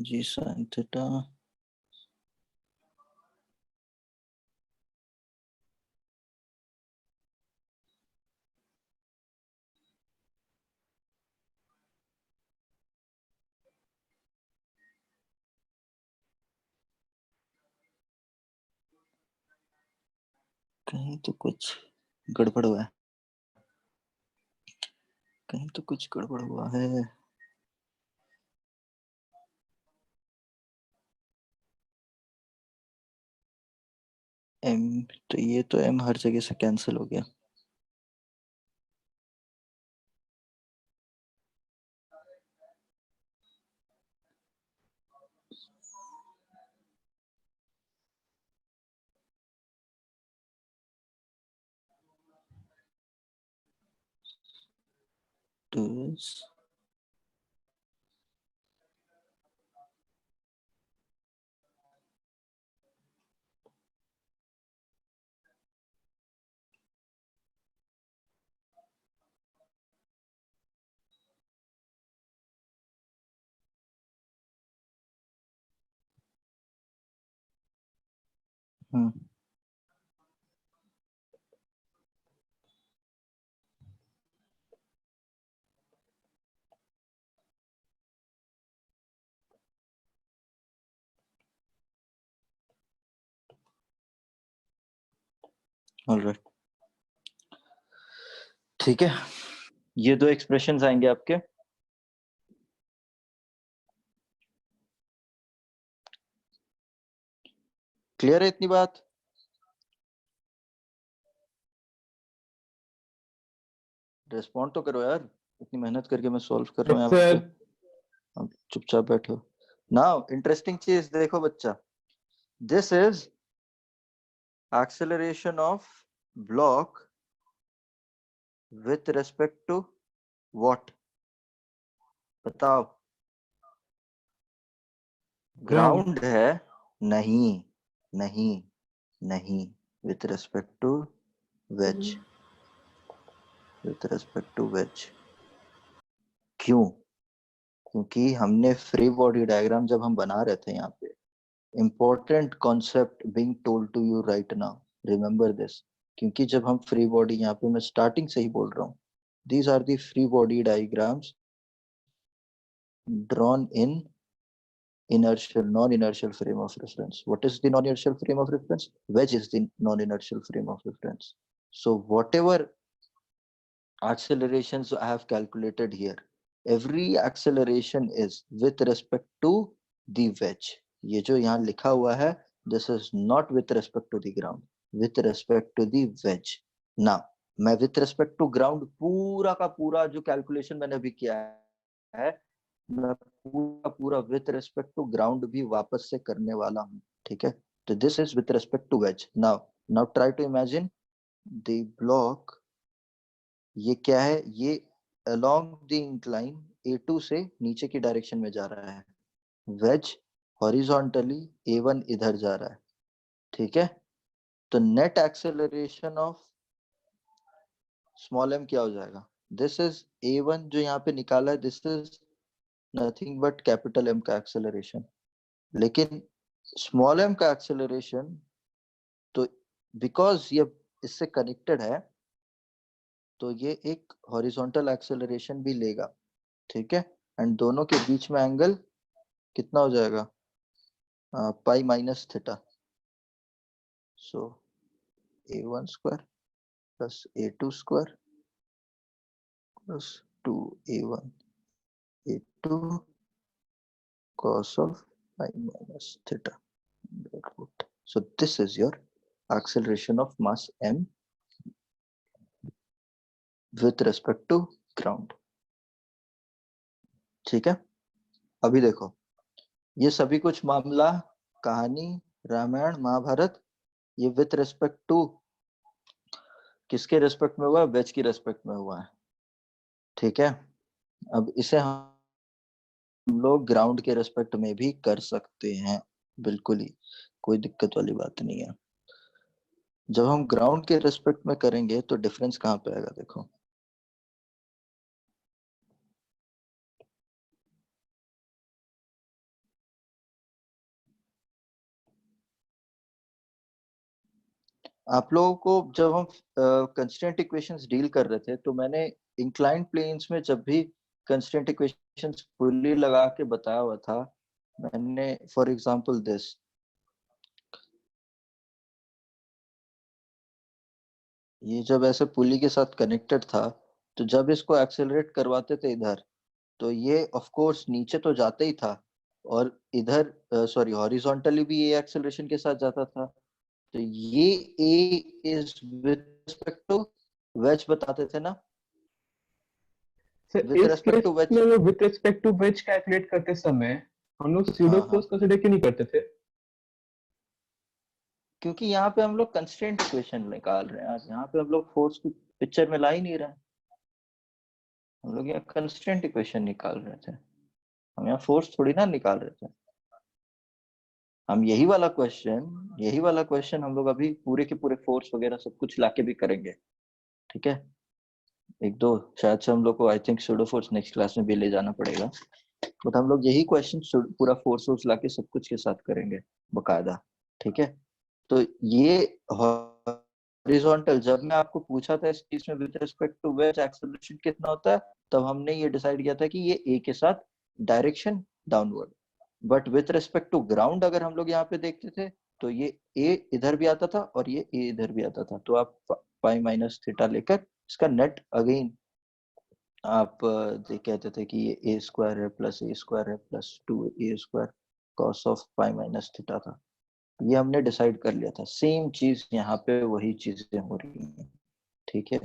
जी sin थीटा कहीं तो कुछ गड़बड़ हुआ है, कहीं तो कुछ गड़बड़ हुआ है। एम, तो ये तो एम हर जगह से कैंसिल हो गया। तो ऑलराइट, ठीक है। ये दो एक्सप्रेशंस आएंगे आपके। क्लियर है इतनी बात? रिस्पॉन्ड तो करो यार, इतनी मेहनत करके मैं सॉल्व कर रहा हूँ यस यहाँ सर। पे, आप चुपचाप बैठो। नाउ इंटरेस्टिंग चीज देखो बच्चा, this is acceleration of block with respect to what? बताओ। ग्राउंड है? नहीं नहीं नहीं, with respect to wedge. with respect to wedge. क्यों? क्योंकि हमने फ्री बॉडी डायग्राम जब हम बना रहे थे यहाँ पे, important concept being told to you right now, remember this. क्योंकि जब हम फ्री बॉडी, यहाँ पे मैं स्टार्टिंग से ही बोल रहा हूँ, these are the free body diagrams drawn in inertial, non-inertial frame of reference. What is the non-inertial frame of reference? Wedge is the non-inertial frame of reference. So whatever accelerations I have calculated here, every acceleration is with respect to the wedge. ये जो यहाँ लिखा हुआ है, this is not with respect to the ground, with respect to the wedge. Now मैं with respect to ground पूरा का पूरा जो calculation मैंने अभी किया है, मैं पूरा विथ रेस्पेक्ट टू ग्राउंड भी वापस से करने वाला हूँ, ठीक है? तो this is with respect to wedge. Now try to imagine the block. ये क्या है? ये अलोंग द इंक्लाइन A2 से नीचे की डायरेक्शन में जा रहा है. वेज हॉरिजॉन्टली A1 इधर जा रहा है, ठीक है? तो net acceleration of small m क्या हो जाएगा? दिस इज A1 जो यहाँ पे निकाला है, this is nothing but capital M का acceleration. लेकिन small m का acceleration तो because ये इससे connected है, तो ये एक horizontal acceleration भी लेगा, ठीक है? एंड दोनों के बीच में एंगल कितना हो जाएगा? Pi minus theta. So A1 square plus A2 square plus 2A1 A2 cos of pi minus theta. So this is your acceleration of mass m with respect to ground. ठीक है? अभी देखो, ये सभी कुछ मामला, कहानी, रामायण, महाभारत, ये विथ रेस्पेक्ट टू किसके रेस्पेक्ट में हुआ है? वेज की रेस्पेक्ट में हुआ है, ठीक है? अब इसे हम लोग ग्राउंड के रेस्पेक्ट में भी कर सकते हैं, बिल्कुल ही कोई दिक्कत वाली बात नहीं है. जब हम ग्राउंड के रेस्पेक्ट में करेंगे तो डिफरेंस कहाँ पे आएगा? देखो, आप लोगों को जब हम कंस्ट्रेंट इक्वेशंस डील कर रहे थे, तो मैंने इंक्लाइंड प्लेन्स में जब भी कंस्ट्रेंट इक्वेशंस फुली लगा के बताया हुआ था, मैंने फॉर एग्जांपल दिस, ये जब ऐसे पुली के साथ कनेक्टेड था, तो जब इसको एक्सेलरेट करवाते थे इधर, तो ये ऑफ कोर्स नीचे तो जाते ही था, और इधर सॉरी हॉरिजॉन्टली भी ये एक्सेलरेशन के साथ जाता था. तो ये A is with respect to wedge बताते थे ना, सर विद इस रेस्पेक्ट केस टू वेज. में वो with respect to wedge calculate करते समय हम लोग स्यूडो फोर्स कंसीडर क्यों नहीं करते थे? क्योंकि यहाँ पे हम लोग कंस्ट्रेंट इक्वेशन निकाल रहे हैं, यहाँ पे हम लोग फोर्स को पिक्चर में ला ही नहीं रहे. हम लोग यहाँ कंस्ट्रेंट इक्वेशन निकाल रहे थे, हम यहाँ फोर्स थोड़ी ना निकाल रहे थे. हम यही वाला क्वेश्चन हम लोग अभी पूरे के पूरे फोर्स वगैरह सब कुछ लाके भी करेंगे, ठीक है? एक दो शायद से हम लोग को I think pseudo force next class में भी ले जाना पड़ेगा, बट हम लोग यही क्वेश्चन पूरा फोर्स लाके सब कुछ के साथ करेंगे बकायदा, ठीक है? तो ये हॉरिजॉन्टल, जब मैं आपको पूछा था इस चीज में with respect to wedge acceleration कितना होता है, तब हमने ये डिसाइड किया था कि ये ए के साथ direction downward. But with respect to ground अगर हम लोग यहाँ पे देखते थे, तो ये ए इधर भी आता था और ये ए इधर भी आता था. तो आप पाई माइनस थीटा लेकर इसका नेट अगेन आप कहते थे कि ये ए स्क्वायर है प्लस ए स्क्वायर है plus 2a square cos of pi minus theta था. ये हमने डिसाइड कर लिया था. सेम चीज यहाँ पे वही चीजें हो रही हैं, ठीक है?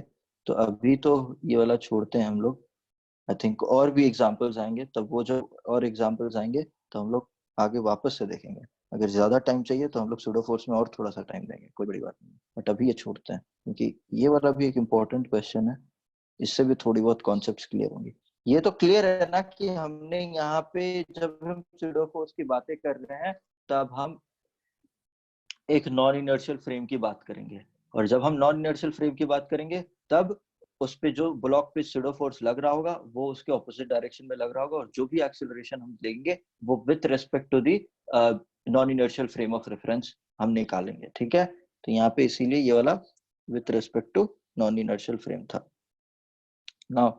तो अभी तो ये वाला छोड़ते हैं हम लोग. आई थिंक और भी एग्जांपल्स आएंगे, तब वो जो और एग्जांपल्स आएंगे तो हम लोग आगे वापस से देखेंगे. अगर ज्यादा टाइम चाहिए तो हम लोग सूडो फोर्स में और थोड़ा सा टाइम देंगे, कोई बड़ी बात नहीं. बट अभी ये छोड़ते हैं क्योंकि ये वाला भी एक इम्पोर्टेंट क्वेश्चन है, इससे भी थोड़ी बहुत कॉन्सेप्ट्स क्लियर होंगी. ये तो क्लियर है ना कि हमने यहाँ पे जब हम सूडो फोर्स की बातें कर रहे हैं, तब हम एक नॉन इनर्शियल फ्रेम की बात करेंगे, और जब हम नॉन इनर्शियल फ्रेम की बात करेंगे तब उस पे जो ब्लॉक पे स्यूडो फोर्स लग रहा होगा वो उसके ऑपोजिट डायरेक्शन में लग रहा होगा, और जो भी एक्सेलरेशन हम देंगे वो with respect to the non inertial frame of reference हम निकालेंगे, ठीक है। तो यहाँ पे इसीलिए ये वाला with respect to non inertial frame था। नाउ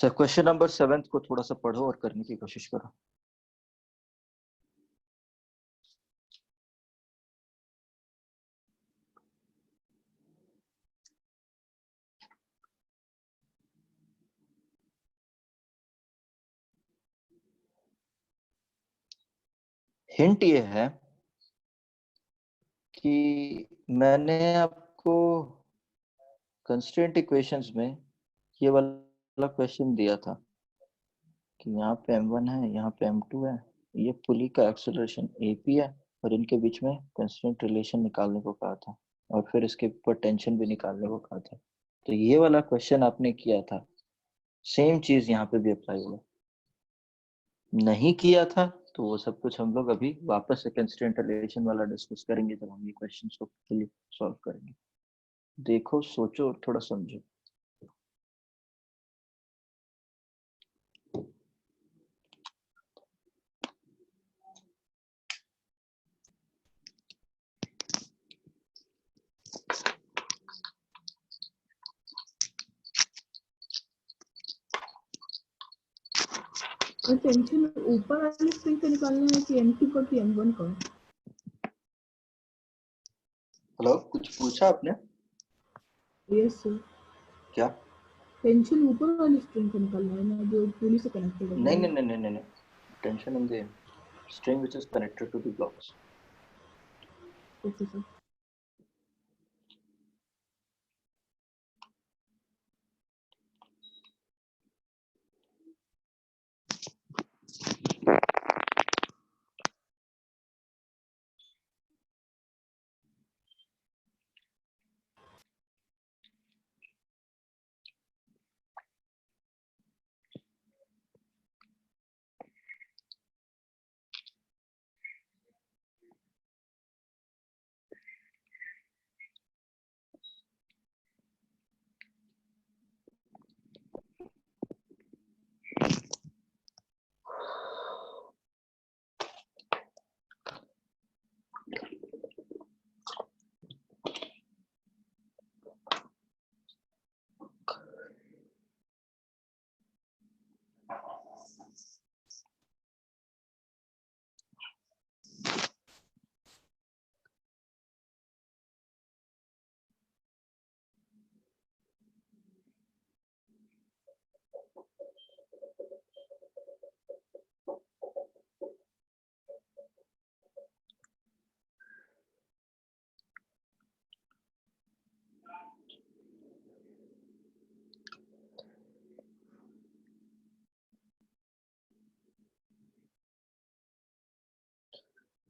क्वेश्चन नंबर 7 को थोड़ा सा पढ़ो और करने की कोशिश करो। हिंट ये है कि मैंने आपको कंस्ट्रेंट इक्वेशंस में ये वाला क्वेश्चन दिया था कि यहाँ पे m1 है, यहाँ पे m2 है, ये पुली का एक्सेलरेशन ap है, और इनके बीच में कंस्ट्रेंट रिलेशन निकालने को कहा था, और फिर इसके ऊपर टेंशन भी निकालने को कहा था। तो ये वाला क्वेश्चन आपने किया था, सेम चीज यहाँ पे भी अप्लाई होगा। नहीं किया था तो वो सब कुछ हम लोग अभी वापस से कंस्ट्रेंट रिलेशन वाला डिस्कस करेंगे जब हम ये क्वेश्चंस को सॉल्व करेंगे। देखो, सोचो और थोड़ा समझो। और टेंशन ऊपर वाले स्प्रिंग से निकालना है कि m2 का कि m1 का? हेलो, कुछ पूछा आपने? Yes sir. क्या? टेंशन ऊपर वाली स्प्रिंग से निकालना है ना, जो पुली से कनेक्टेड है। नहीं नहीं नहीं नहीं नहीं, tension in the string which is connected to the blocks. Okay sir.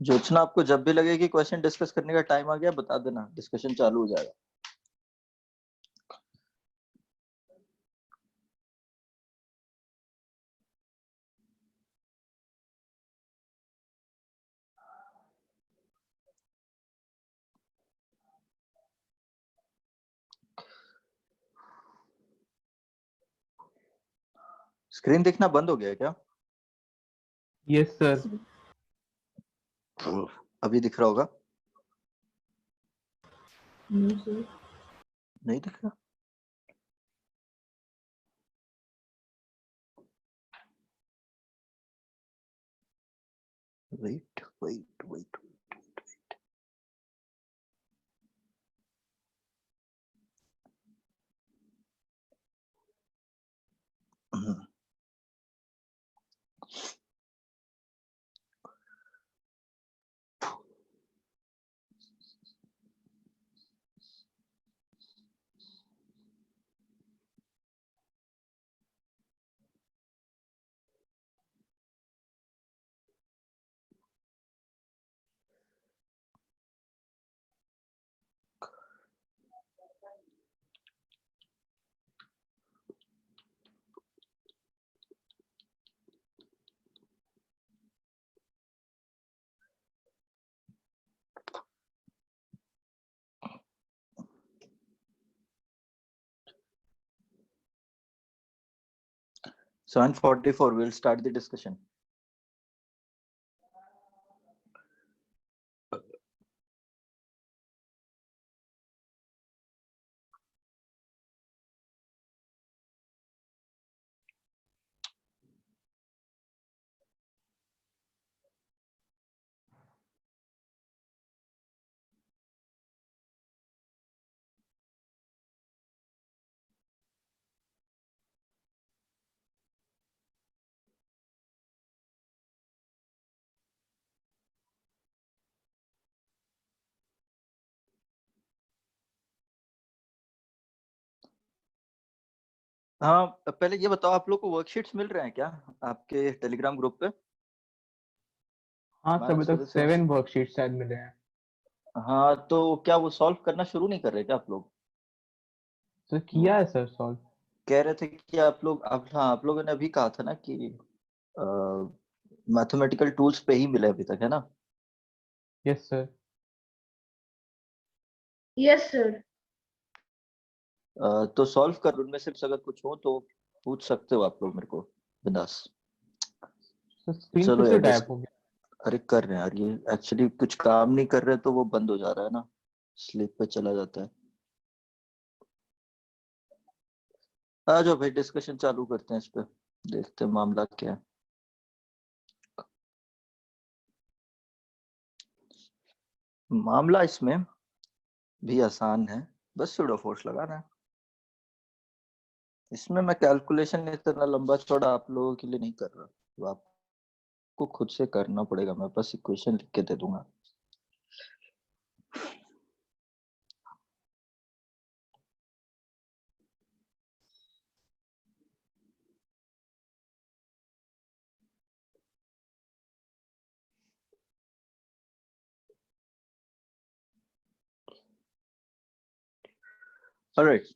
Jyotsna, आपको जब भी लगे कि क्वेश्चन डिस्कस करने का टाइम आ गया बता देना, डिस्कशन चालू हो जाएगा। स्क्रीन दिखना बंद हो गया क्या? Yes sir. अभी दिख रहा होगा? No sir. नहीं दिख रहा? Wait wait wait wait. 7:44. We'll start the discussion. हाँ, पहले ये बताओ, आप लोग को वर्कशीट्स मिल रहे हैं क्या आपके टेलीग्राम ग्रुप पे? हाँ सर, अभी तक 7 वर्कशीट शायद मिले हैं। हाँ, तो क्या वो सॉल्व करना शुरू नहीं कर रहे क्या आप लोग? सर किया है सर सॉल्व। कह रहे थे कि आप लोगों ने अभी कहा था ना कि मैथमेटिकल टूल्स पे ही मिले अभी तक, है ना? Yes sir. Yes sir. तो सॉल्व कर, उनमें से अगर कुछ हो तो पूछ सकते हो आप लोग मेरे को, बिंदास। सर स्क्रीन चलो फिर से यार, टैप हो गया। अरे कर रहे हैं यार, ये एक्चुअली कुछ काम नहीं कर रहे तो वो बंद हो जा रहा है ना, स्लीप पे चला जाता है। आ जाओ भाई, डिस्कशन चालू करते हैं इस पे, देखते हैं मामला क्या है। मामला इसमें भी आसान है, बस स्यूडो फोर्स लगाना है। इसमें मैं कैलकुलेशन इतना लंबा चौड़ा आप लोगों के लिए नहीं कर रहा, तो आपको खुद से करना पड़ेगा। मैं बस इक्वेशन लिख के दे दूंगा। Alright,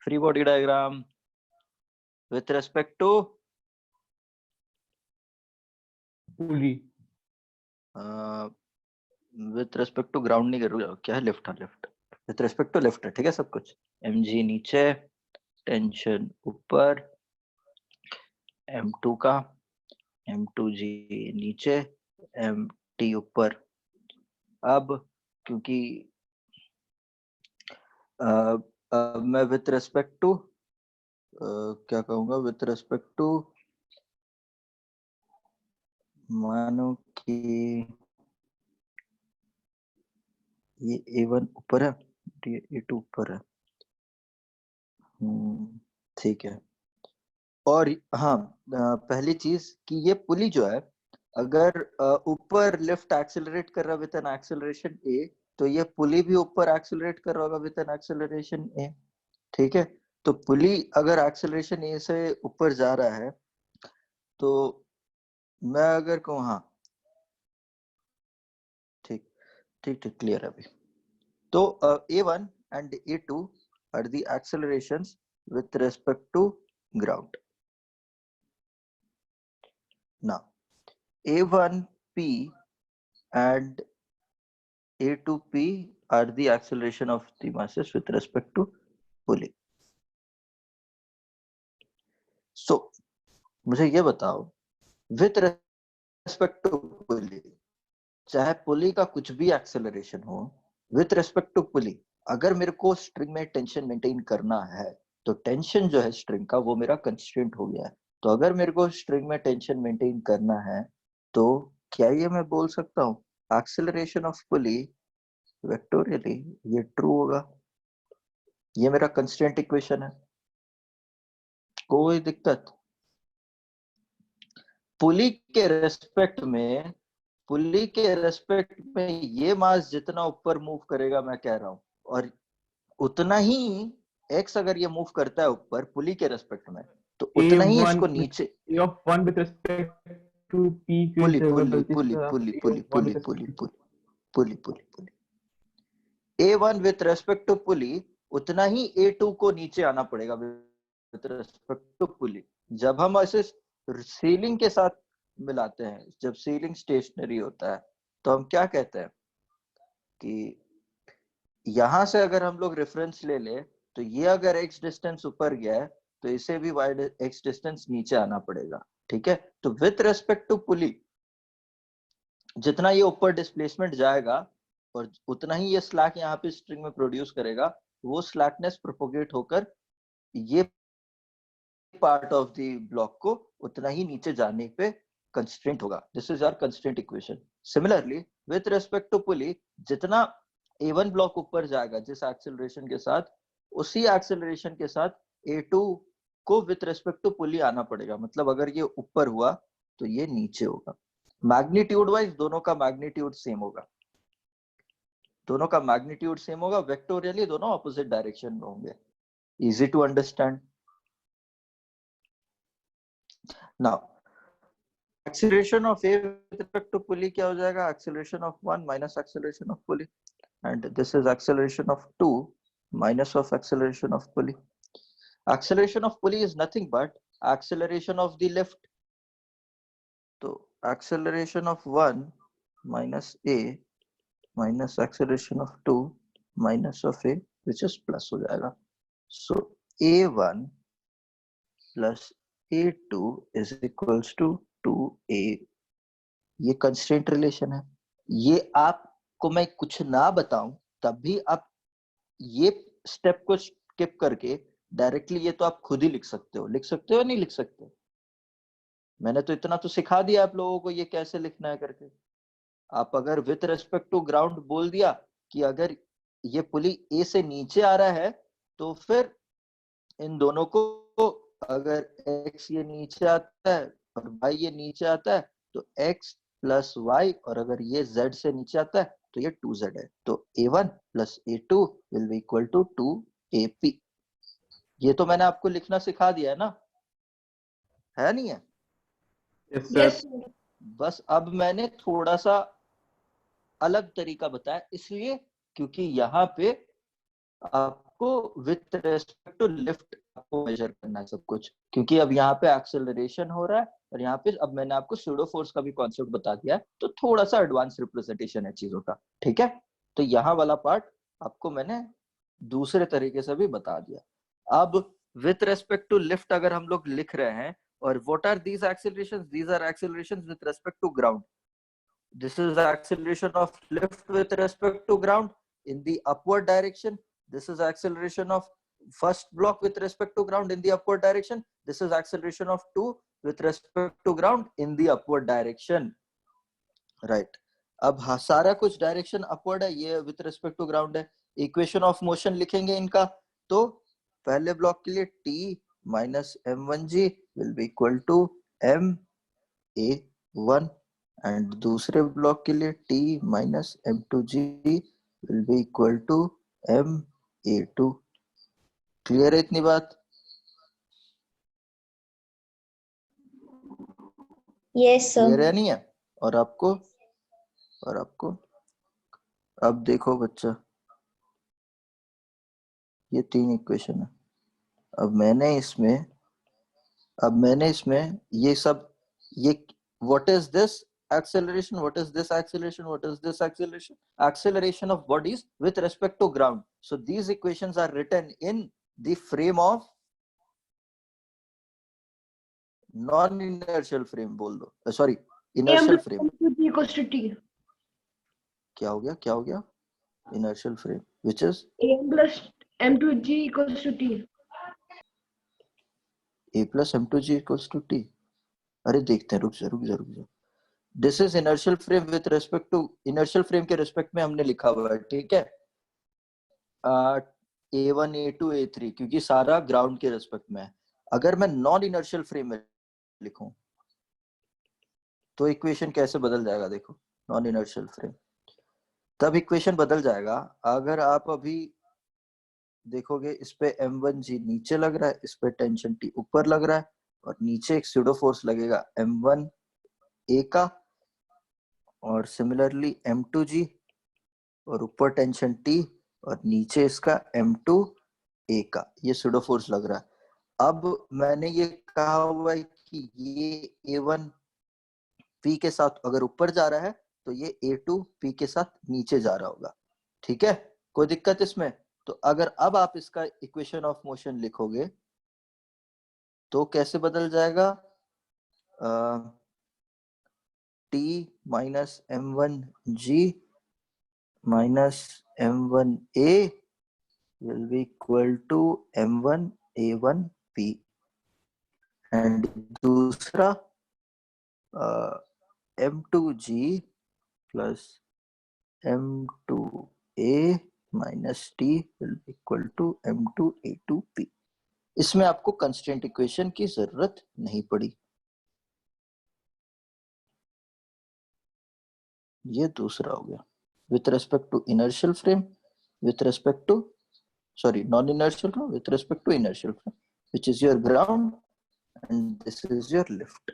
free body diagram with respect to pulley. With respect to ground नहीं करूँगा, क्या है, लिफ्ट। हाँ, lift with respect to lift है, ठीक है सब कुछ। mg नीचे, टेंशन ऊपर, m2 का, m2g नीचे, mt ऊपर। अब क्योंकि अब मैं विथ रिस्पेक्ट टू क्या कहूँगा, विथ रिस्पेक्ट टू, मानो कि ये A1 ऊपर है, ये A2 ऊपर है। ठीक है। और हाँ, पहली चीज कि ये पुली जो है, अगर ऊपर लिफ्ट एक्सेलरेट कर रहा है विद एन एक्सेलरेशन a, तो ये पुली भी ऊपर एक्सेलरेट कर रहा होगा विद एन एक्सेलरेशन a, ठीक है। तो पुली अगर एक्सेलरेशन a से ऊपर जा रहा है, तो मैं अगर कहूँ, हाँ ठीक ठीक ठीक, क्लियर है अभी। तो A1 and A2 are the accelerations with respect to ground. Now A1p and A2p are the acceleration of the masses with respect to pulley. So मुझे ये बताओ, with respect to pulley, चाहे पुली का कुछ भी एक्सेलरेशन हो, with respect to pulley, अगर मेरे को स्ट्रिंग में टेंशन मेंटेन करना है, तो टेंशन जो है स्ट्रिंग का, वो मेरा कंस्ट्रेंट हो गया है। तो अगर मेरे को स्ट्रिंग में टेंशन मेंटेन करना है, तो क्या ये मैं बोल सकता हूँ एक्सेलरेशन ऑफ पुली वेक्टोरियली, ये ट्रू होगा। ये मेरा कंस्ट्रेंट इक्वेशन है, कोई दिक्कत? पुली के रेस्पेक्ट में, पुली के रेस्पेक्ट में ये मास जितना ऊपर मूव करेगा, मैं कह रहा हूं, और उतना ही एक्स अगर ये मूव करता है ऊपर पुली के रेस्पेक्ट में, तो उतना ही इसको नीचे A1 with respect to P की पुली जगह पुली गलती पुली से आप pulley A1 pulley with pulley respect pulley to- pulley pulley pulley pulley A1 with respect to pulley, उतना ही A2 को नीचे आना पड़ेगा विथ रेस्पेक्ट टू पुली। जब हम ऐसे सीलिंग के साथ मिलाते हैं, जब सीलिंग स्टेशनरी होता है, तो हम क्या कहते हैं कि यहां से अगर हम लोग रेफरेंस ले ले, तो ये अगर x डिस्टेंस ऊपर गया है, तो इसे भी y x डिस्टेंस नीचे आना पड़ेगा, ठीक है। तो विथ रेस्पेक्ट टू पुली जितना ये ऊपर डिस्प्लेसमेंट जाएगा और उतना ही ये स्लैक यहाँ पे स्ट्रिंग में प्रोड्यूस करेगा, वो स्लैकनेस प्रोपोगेट होकर ये पार्ट ऑफ द ब्लॉक को उतना ही नीचे जाने पे कंस्ट्रेंट होगा। This is our constraint equation. Similarly with respect to pulley जितना A1 ब्लॉक ऊपर जाएगा जिस एक्सेलरेशन के साथ, उसी एक्सेलरेशन के साथ A2 को विथ रेस्पेक्ट टू पुली आना पड़ेगा। मतलब अगर ये ऊपर हुआ तो ये नीचे होगा। मैग्नीट्यूड वाइज दोनों का मैग्नीट्यूड सेम होगा, दोनों का मैग्नीट्यूड सेम होगा। वेक्टोरियली दोनों ऑपोजिट डायरेक्शन में होंगे। Easy to understand. Now acceleration of A with respect to pulley क्या हो जाएगा? acceleration of 1 minus acceleration of pulley, and this is acceleration of 2 minus of acceleration of pulley. Acceleration of pulley is nothing but acceleration of the lift. So acceleration of 1 minus A minus acceleration of 2 minus of A, which is plus हो जाएगा. So A1 plus A2 is equals to 2A. ये constraint relation है। ये आपको मैं कुछ ना बताऊं तब भी आप ये स्टेप को स्किप करके डायरेक्टली ये तो आप खुद ही लिख सकते हो। लिख सकते हो नहीं लिख सकते? मैंने तो इतना तो सिखा दिया आप लोगों को ये कैसे लिखना है करके। आप अगर विथ रेस्पेक्ट टू ग्राउंड बोल दिया कि अगर ये पुली ए से नीचे आ रहा है तो फिर इन दोनों को, अगर x ये नीचे आता है और y ये नीचे आता है तो x प्लस y, और अगर ये z से नीचे आता है तो ये 2z है। तो a1 plus a2 will be equal to 2ap। ये तो मैंने आपको लिखना सिखा दिया है ना, है नहीं है? यस बस अब मैंने थोड़ा सा अलग तरीका बताया, इसलिए क्योंकि यहाँ पे आपको विथ रेस्पेक्ट टू लिफ्ट आपको मेजर करना है सब कुछ, क्योंकि अब यहाँ पे एक्सेलरेशन हो रहा है और यहाँ पे अब मैंने आपको स्यूडो फोर्स का भी कॉन्सेप्ट बता दिया है, तो थोड़ा सा एडवांस रिप्रेजेंटेशन है चीजों का, ठीक है। तो यहाँ वाला पार्ट आपको मैंने दूसरे तरीके से भी बता दिया। अब विथ रेस्पेक्ट टू लिफ्ट अगर हम लोग लिख रहे हैं, और what are these accelerations? These are accelerations with respect to ground. This is the acceleration of lift with respect to ground in the upward direction. This is acceleration of first block with respect to ground in the upward direction. This is acceleration of 2 with respect to ground in the upward direction. Right. अब सारा कुछ direction upward है, ये with respect to ground है। Equation of motion लिखेंगे इनका, तो पहले ब्लॉक के लिए t minus m1g will be equal to ma1, and दूसरे ब्लॉक के लिए t minus m2g will be equal to ma2। Clear है इतनी बात? यस क्लियर है सर। नहीं है? और आपको अब देखो बच्चा, ये 3 इक्वेशन है। अब मैंने इसमें ये सब, ये what is this acceleration, what is this acceleration, what is this acceleration? Acceleration of bodies with respect to ground. So these equations are written in the frame of non-inertial frame, बोल दो, sorry, inertial frame। क्या हो गया inertial frame, which is am plus m2g equals to t। a plus m2g equals to t। अरे देखते हैं, रुक जा। This is inertial frame with respect to, inertial frame के रेस्पेक्ट में हमने लिखा हुआ है, ठीक है, a1 a2 a3, क्योंकि सारा ग्राउंड के रेस्पेक्ट में है। अगर मैं नॉन इनर्शियल फ्रेम में लिखूं तो इक्वेशन कैसे बदल जाएगा? देखो, नॉन इनर्शियल फ्रेम तब इक्वेशन बदल जाएगा अगर आप अभी देखोगे, इस पे m1g नीचे लग रहा है, इस पे टेंशन t ऊपर लग रहा है, और नीचे एक स्यूडो फोर्स लगेगा m1a का, और सिमिलरली m2g, और ऊपर टेंशन t और नीचे इसका m2a का, ये स्यूडो फोर्स लग रहा है। अब मैंने ये कहा हुआ है कि ये a1 p के साथ अगर ऊपर जा रहा है तो ये a2 p के साथ नीचे जा रहा होगा, ठीक है, कोई दिक्कत इसमें? तो अगर अब आप इसका इक्वेशन ऑफ मोशन लिखोगे तो कैसे बदल जाएगा? T minus M1G minus M1A will be equal to M1A1P and दूसरा M2G plus M2A minus T will be equal to M2A2P। इसमें आपको कंस्ट्रेंट इक्वेशन की जरूरत नहीं पड़ी। ये दूसरा हो गया with respect to inertial frame, with respect to sorry non-inertial frame, with respect to inertial frame, which is your ground and this is your lift.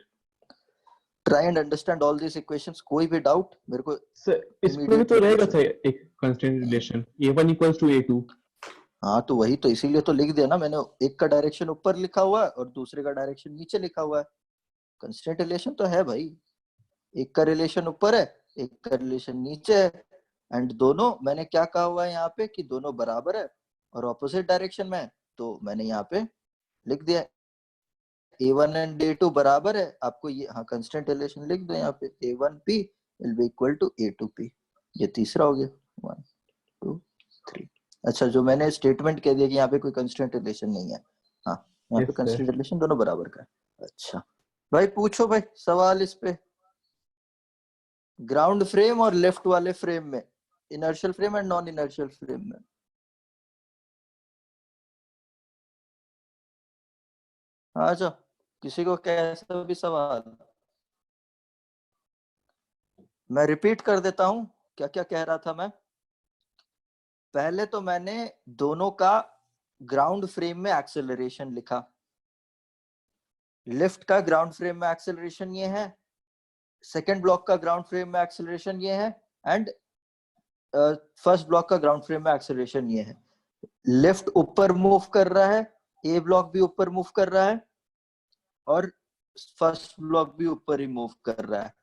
Try and understand all these equations. कोई भी doubt मेरे को sir इसमें भी तो रहेगा sir एक constraint relation a1 equals to a2। हाँ तो वही तो, इसीलिए तो लिख दिया ना मैंने, एक का डायरेक्शन ऊपर लिखा हुआ है और दूसरे का डायरेक्शन नीचे लिखा हुआ है। कंस्ट्रेंट रिलेशन तो है भाई, एक का रिलेशन ऊपर है एक का रिलेशन नीचे है, एंड दोनों मैंने क्या कहा हुआ है यहाँ पे कि दोनों बराबर है और ऑपोजिट डायरेक्शन में है, तो मैंने यहाँ पे लिख दिया A1 एंड A2 बराबर है। आपको ये हाँ कंस्टेंट रिलेशन लिख दो यहाँ पे, A1P will be equal to A2P। ये तीसरा हो गया, 1 2 3। अच्छा, जो मैंने स्टेटमेंट कह दिया कि यहाँ पे कोई कंस्टेंट रिलेशन नहीं है, हाँ यहाँ पे कंस्टेंट रिलेशन दोनों बराबर का है। अच्छा भाई पूछो भाई सवाल इस पे, ग्राउंड फ्रेम और लेफ्ट वाले फ्रेम में, inertial frame and non inertial frame में। अच्छा किसी को कैसा भी सवाल? मैं रिपीट कर देता हूं क्या क्या कह रहा था मैं। पहले तो मैंने दोनों का ग्राउंड फ्रेम में एक्सेलरेशन लिखा। लिफ्ट का ग्राउंड फ्रेम में एक्सेलरेशन ये है, सेकंड ब्लॉक का ग्राउंड फ्रेम में एक्सेलरेशन ये है, एंड फर्स्ट ब्लॉक का ग्राउंड फ्रेम में एक्सेलरेशन ये है। लिफ्ट ऊपर मूव कर रहा है, ए ब्लॉक भी ऊपर मूव कर रहा है और फर्स्ट ब्लॉक भी ऊपर ही मूव कर रहा है,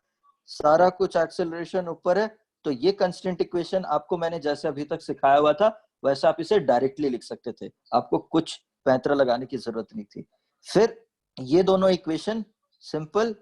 सारा कुछ एक्सेलरेशन ऊपर है। तो ये कंस्टेंट इक्वेशन आपको मैंने जैसे अभी तक सिखाया हुआ था वैसे आप इसे डायरेक्टली लिख सकते थे, आपको कुछ पैंतरा लगाने की जरूरत नहीं थी। फिर ये दोनों equation simple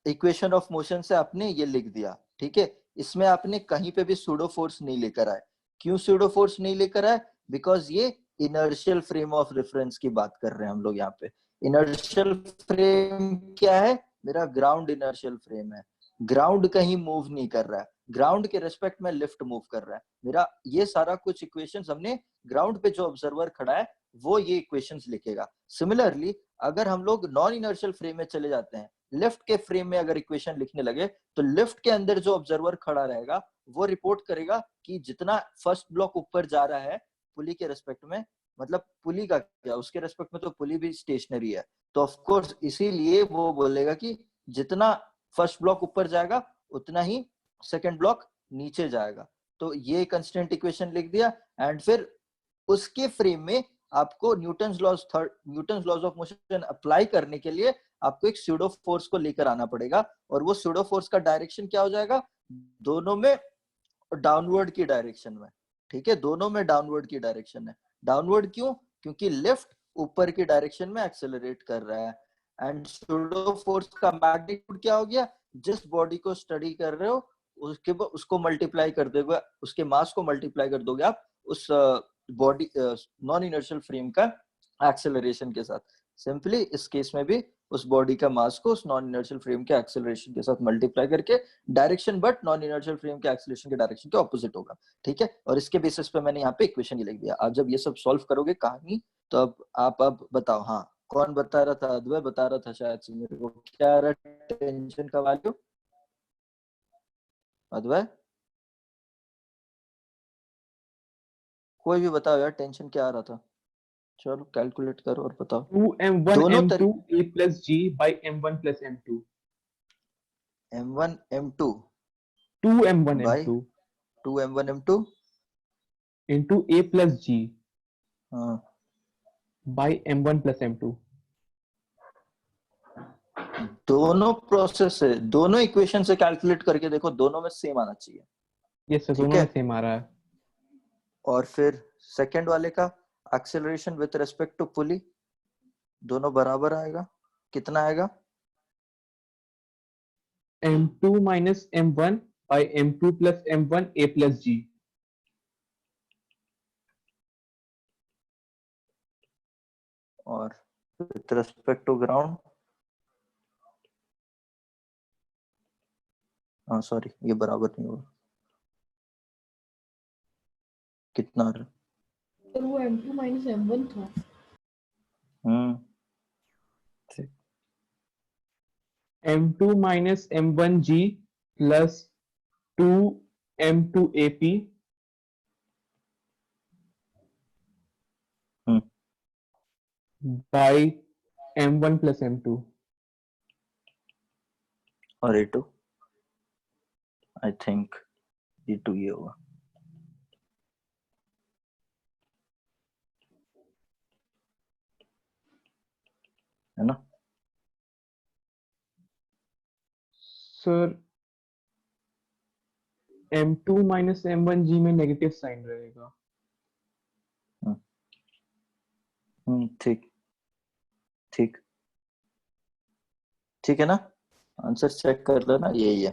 equation of motion से आपने ये लिख दिया, ठीक है। इसमें आपने कहीं पे भी सूडो फोर्स नहीं लेकर आए। क्यों सूडो फोर्स नहीं लेकर आए? बिकॉज ये इनर्शियल फ्रेम ऑफ रेफरेंस की बात कर रहे हैं हम लोग यहाँ पे। इनर्शियल फ्रेम क्या है? मेरा ग्राउंड इनर्शियल फ्रेम है, ग्राउंड कहीं मूव नहीं कर रहा है, ग्राउंड के रेस्पेक्ट में लिफ्ट मूव कर रहा है मेरा। ये सारा कुछ इक्वेशंस हमने ग्राउंड पे जो ऑब्जर्वर खड़ा है वो ये इक्वेशंस लिखेगा। सिमिलरली अगर हम लोग नॉन इनर्शियल फ्रेम में चले जाते हैं, लिफ्ट के फ्रेम में अगर इक्वेशन लिखने लगे, तो लिफ्ट के अंदर जो ऑब्जर्वर खड़ा रहेगा वो रिपोर्ट करेगा कि जितना फर्स्ट ब्लॉक ऊपर जा रहा है पुली के रेस्पेक्ट में, मतलब पुली का क्या, उसके रेस्पेक्ट में तो पुली भी स्टेशनरी है, तो ऑफ कोर्स इसीलिए वो बोलेगा कि जितना फर्स्ट ब्लॉक ऊपर जाएगा उतना ही सेकंड ब्लॉक नीचे जाएगा। तो ये कंस्टेंट इक्वेशन लिख दिया, एंड फिर उसके फ्रेम में आपको Newton's laws of motion apply करने के लिए आपको एक स्यूडो फोर्स को लेकर आना पड़ेगा, और वो स्यूडो फोर्स का डायरेक्शन क्या हो जाएगा? दोनों में डाउनवर्ड की डायरेक्शन में, ठीक है, दोनों में डाउनवर्ड की डायरेक्शन है। डाउनवर्ड क्यों? क्योंकि लिफ्ट ऊपर की डायरेक्शन में एक्सेलरेट कर रहा है, एंड स्यूडो फोर्स का मैग्नीट्यूड क्या हो गया? जिस बॉडी को स्टडी कर रहे हो उसको मल्टीप्लाई कर दोगे, उसके मास को मल्टीप्लाई कर दोगे आप उस बॉडी नॉन इनर्शियल फ्रेम का एक्सेलरेशन के साथ। सिंपली इस केस में भी उस बॉडी का मास को उस नॉन इनर्शियल फ्रेम के एक्सेलरेशन के साथ मल्टीप्लाई करके direction but non inertial frame के एक्सेलरेशन के डायरेक्शन के ऑपोजिट होगा, ठीक है। और इसके बेसिस पे मैंने यहाँ पे इक्वेशन ही लिख दिया। आप जब ये सब सॉल्व करोगे कहानी, तो अब बताओ, हाँ कौन बता रहा था? अद्वैत बता रहा था शायद से मेरे को, क्या रहा टेंशन का वैल्यू? अद्वैत कोई भी बताओ यार, टेंशन क्या आ रहा था? चलो कैलकुलेट करो और बताओ। 2m1 m2 a plus g by m1 plus m2। m1 m2 2m1 by m2 2m1 m2 into a plus g हाँ by m1 plus m2। दोनों प्रोसेस है, दोनों इक्वेशन से कैलकुलेट करके देखो, दोनों में सेम आना चाहिए। ये सर दोनों में सेम आ रहा है। और फिर सेकंड वाले का acceleration with respect to pulley, दोनों बराबर आएगा, कितना आएगा? m2 minus m1 by m2 plus m1 a plus g. और विथ रेस्पेक्ट टू ग्राउंड, हाँ सॉरी ये बराबर नहीं होगा, कितना आ रहा है? पर वो m2 minus m1 था। ठीक। m2 minus m1 g plus 2 m2 ap by m1 plus m2. और A2 आई थिंक E2 ये होगा, है ना? Sir m2 minus m1 g में नेगेटिव साइन रहेगा। ठीक ठीक ठीक है ना? आंसर चेक कर लेना, यही है।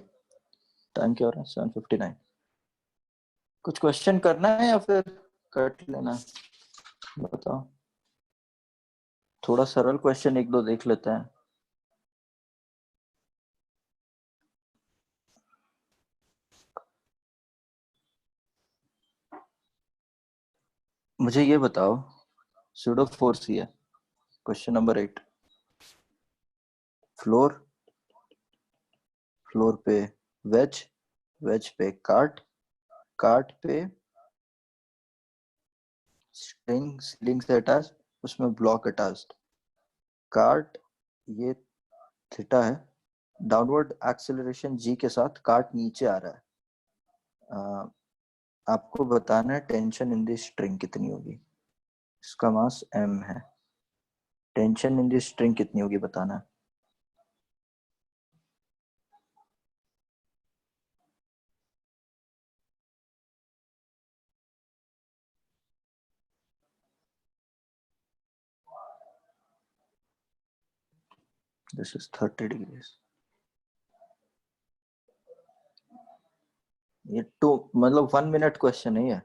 टाइम क्या हो रहा है? 7:59। कुछ क्वेश्चन करना है या फिर कट लेना है, बताओ। थोड़ा सरल क्वेश्चन एक दो देख लेते हैं। मुझे ये बताओ, सूडो फोर्स ही है, क्वेश्चन नंबर 8। फ्लोर पे वेज पे कार्ट पे स्ट्रिंग से अटैच, उसमें ब्लॉक अटैच्ड। कार्ट ये थीटा है, डाउनवर्ड एक्सेलरेशन जी के साथ कार्ट नीचे आ रहा है। आपको बताना है टेंशन इन दी स्ट्रिंग कितनी होगी। इसका मास m है, टेंशन इन दी स्ट्रिंग कितनी होगी बताना है। This is 30 degrees. ये 2 मतलब 1 मिनट क्वेश्चन है ये।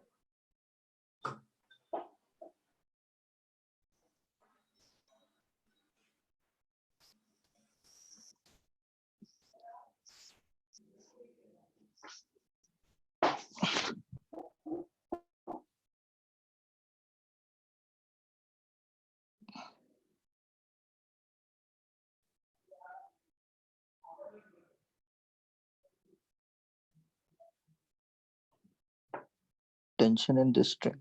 Tension in this string.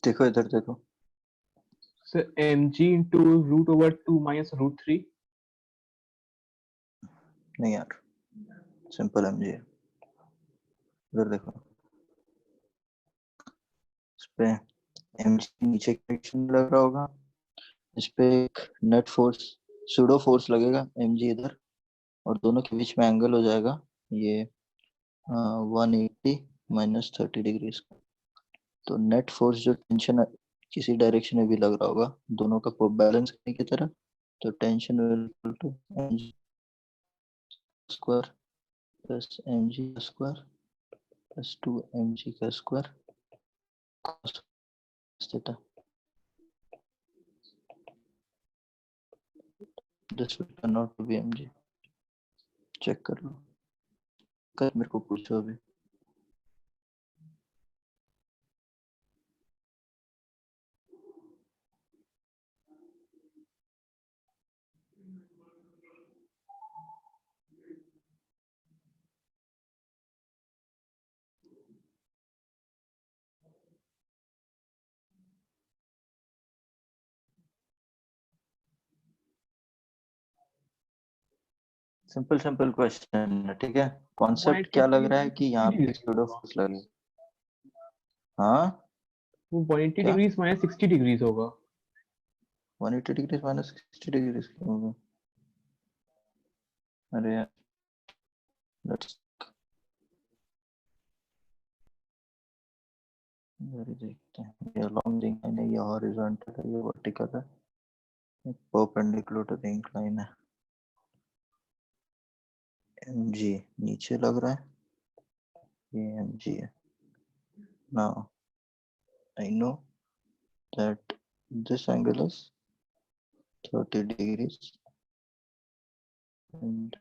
देखो इधर देखो। So mg into root over 2 minus root 3. नहीं यार, सिंपल mg है। इधर देखो, इस पे mg नीचे डायरेक्शन लग रहा होगा, इस पे एक नेट फोर्स सूडो फोर्स लगेगा mg इधर, और दोनों के बीच में एंगल हो जाएगा ये 180 माइनस 30 डिग्री का। तो नेट फोर्स जो टेंशन किसी डायरेक्शन में भी लग रहा होगा दोनों का बैलेंस करने की तरह, तो tension will equal to mg square plus mg square plus 2mg का square cos theta. This will turn out to be mg। Check कर लो, कर मेरे को पूछो अभी। सिंपल सिंपल क्वेश्चन है, ठीक है। कॉन्सेप्ट क्या लग रहा है कि यहाँ पे सूडो फोर्स लगे। हाँ, वो 180 क्या डिग्रीज माइनस 60 डिग्रीज होगा। 180 डिग्री माइनस 60 डिग्री क्यों होगा? अरे यार, लेट्स देखते हैं। ये लॉन्ग लाइन है, ये हॉरिजॉन्टल है, ये वर्टिकल है, ये परपेंडिकुलर टू द इंक्लाइन है। mg नीचे लग रहा है, ये mg है। Now I know that this angle is 30 degrees and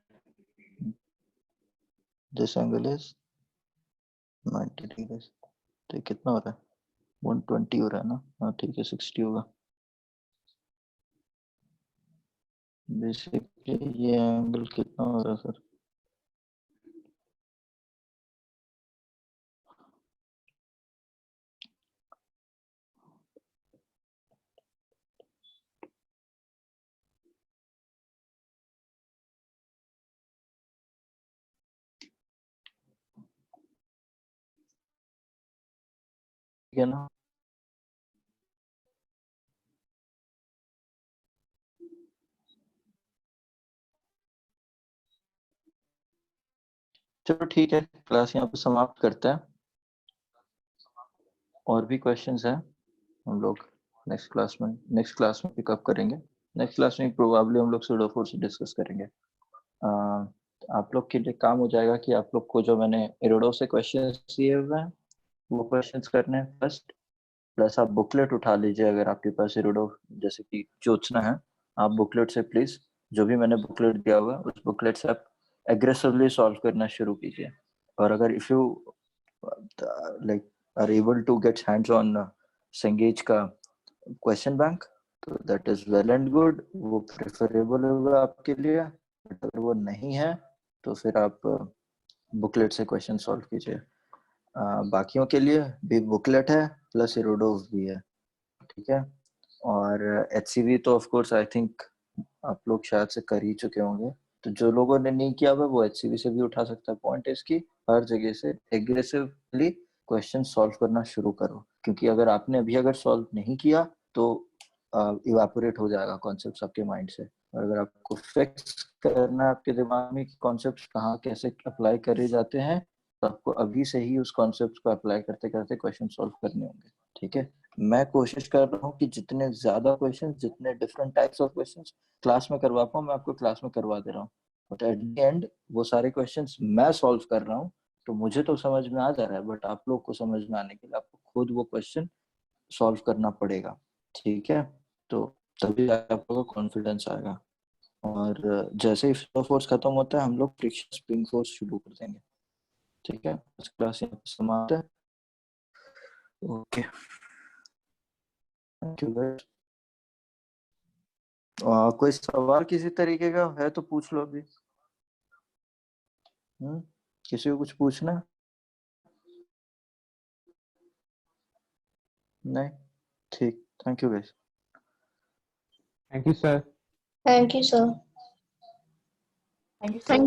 this angle is 90 degrees। तो ये कितना हो रहा है? 120 हो रहा है ना? हाँ ठीक है, 60 होगा। बेसिकली ये एंगल कितना हो रहा है सर? ठीक है ना? चलो ठीक है, क्लास यहाँ पे समाप्त करते हैं। और भी क्वेश्चंस हैं, हम लोग नेक्स्ट क्लास में पिकअप करेंगे। नेक्स्ट क्लास में प्रोबेबली हम लोग सूडो फोर्स डिस्कस करेंगे। आप लोग के लिए काम हो जाएगा कि आप लोग को जो मैंने एरोडो से क्वेश्चंस दिए हुए हैं वो क्वेश्चंस करने हैं फर्स्ट, प्लस आप बुकलेट उठा लीजिए अगर आपके पास एरोडो जैसे कि जोचना है। आप बुकलेट से प्लीज जो भी मैंने बुकलेट दिया हुआ है उस बुकलेट से आप एग्रेसिवली सॉल्व करना शुरू कीजिए। और अगर if you like are able to get hands on Cengage का क्वेश्चन बैंक, तो that is well and good, वो प्रेफरेबल होगा आपके लिए। बट अगर वो नहीं है तो फिर आप बुकलेट से क्वेश्चन सॉल्व कीजिए। बाकियों के लिए भी बुकलेट है प्लस एरोडोव भी है, ठीक है। और एचसीवी तो ऑफ कोर्स आई थिंक आप लोग शायद से कर ही चुके होंगे, तो जो लोगों ने नहीं किया हुआ वो एचसीवी से भी उठा सकता है। पॉइंट है इसकी, हर जगह से एग्रेसिवली क्वेश्चन सॉल्व करना शुरू करो, क्योंकि अगर आपने अभी अगर सॉल्व नहीं किया तो इवापोरेट हो जाएगा कॉन्सेप्ट आपके माइंड से। और अगर आपको फिक्स करना है आपके दिमाग में कि कॉन्सेप्ट कहाँ कैसे अप्लाई करे जाते हैं, तो आपको अभी से ही उस कॉन्सेप्ट को अप्लाई करते करते क्वेश्चन सॉल्व करने होंगे, ठीक है। मैं कोशिश कर रहा हूँ कि जितने ज्यादा क्वेश्चन, जितने different types of question class में करवा पाऊँ मैं आपको क्लास में करवा दे रहा हूँ। बट एट द एंड वो सारे क्वेश्चन मैं सॉल्व कर रहा हूँ, तो मुझे तो समझ में आ जा रहा है, बट आप लोग को समझ में आने के लिए आपको खुद वो क्वेश्चन सॉल्व करना पड़ेगा, ठीक है। तो तभी आप लोगों को कॉन्फिडेंस आएगा। और जैसे ही फ्लो फोर्स खत्म होता है हम लोग फ्रिक्शन स्प्रिंग फोर्स शुरू कर देंगे, ठीक है। क्लास यहाँ पे समाप्त है। Okay, thank you guys. कोई सवाल किसी तरीके का है तो पूछ लो अभी। किसी को कुछ पूछना? नहीं, ठीक, thank you guys. Thank you sir. Thank you sir. Thank you thank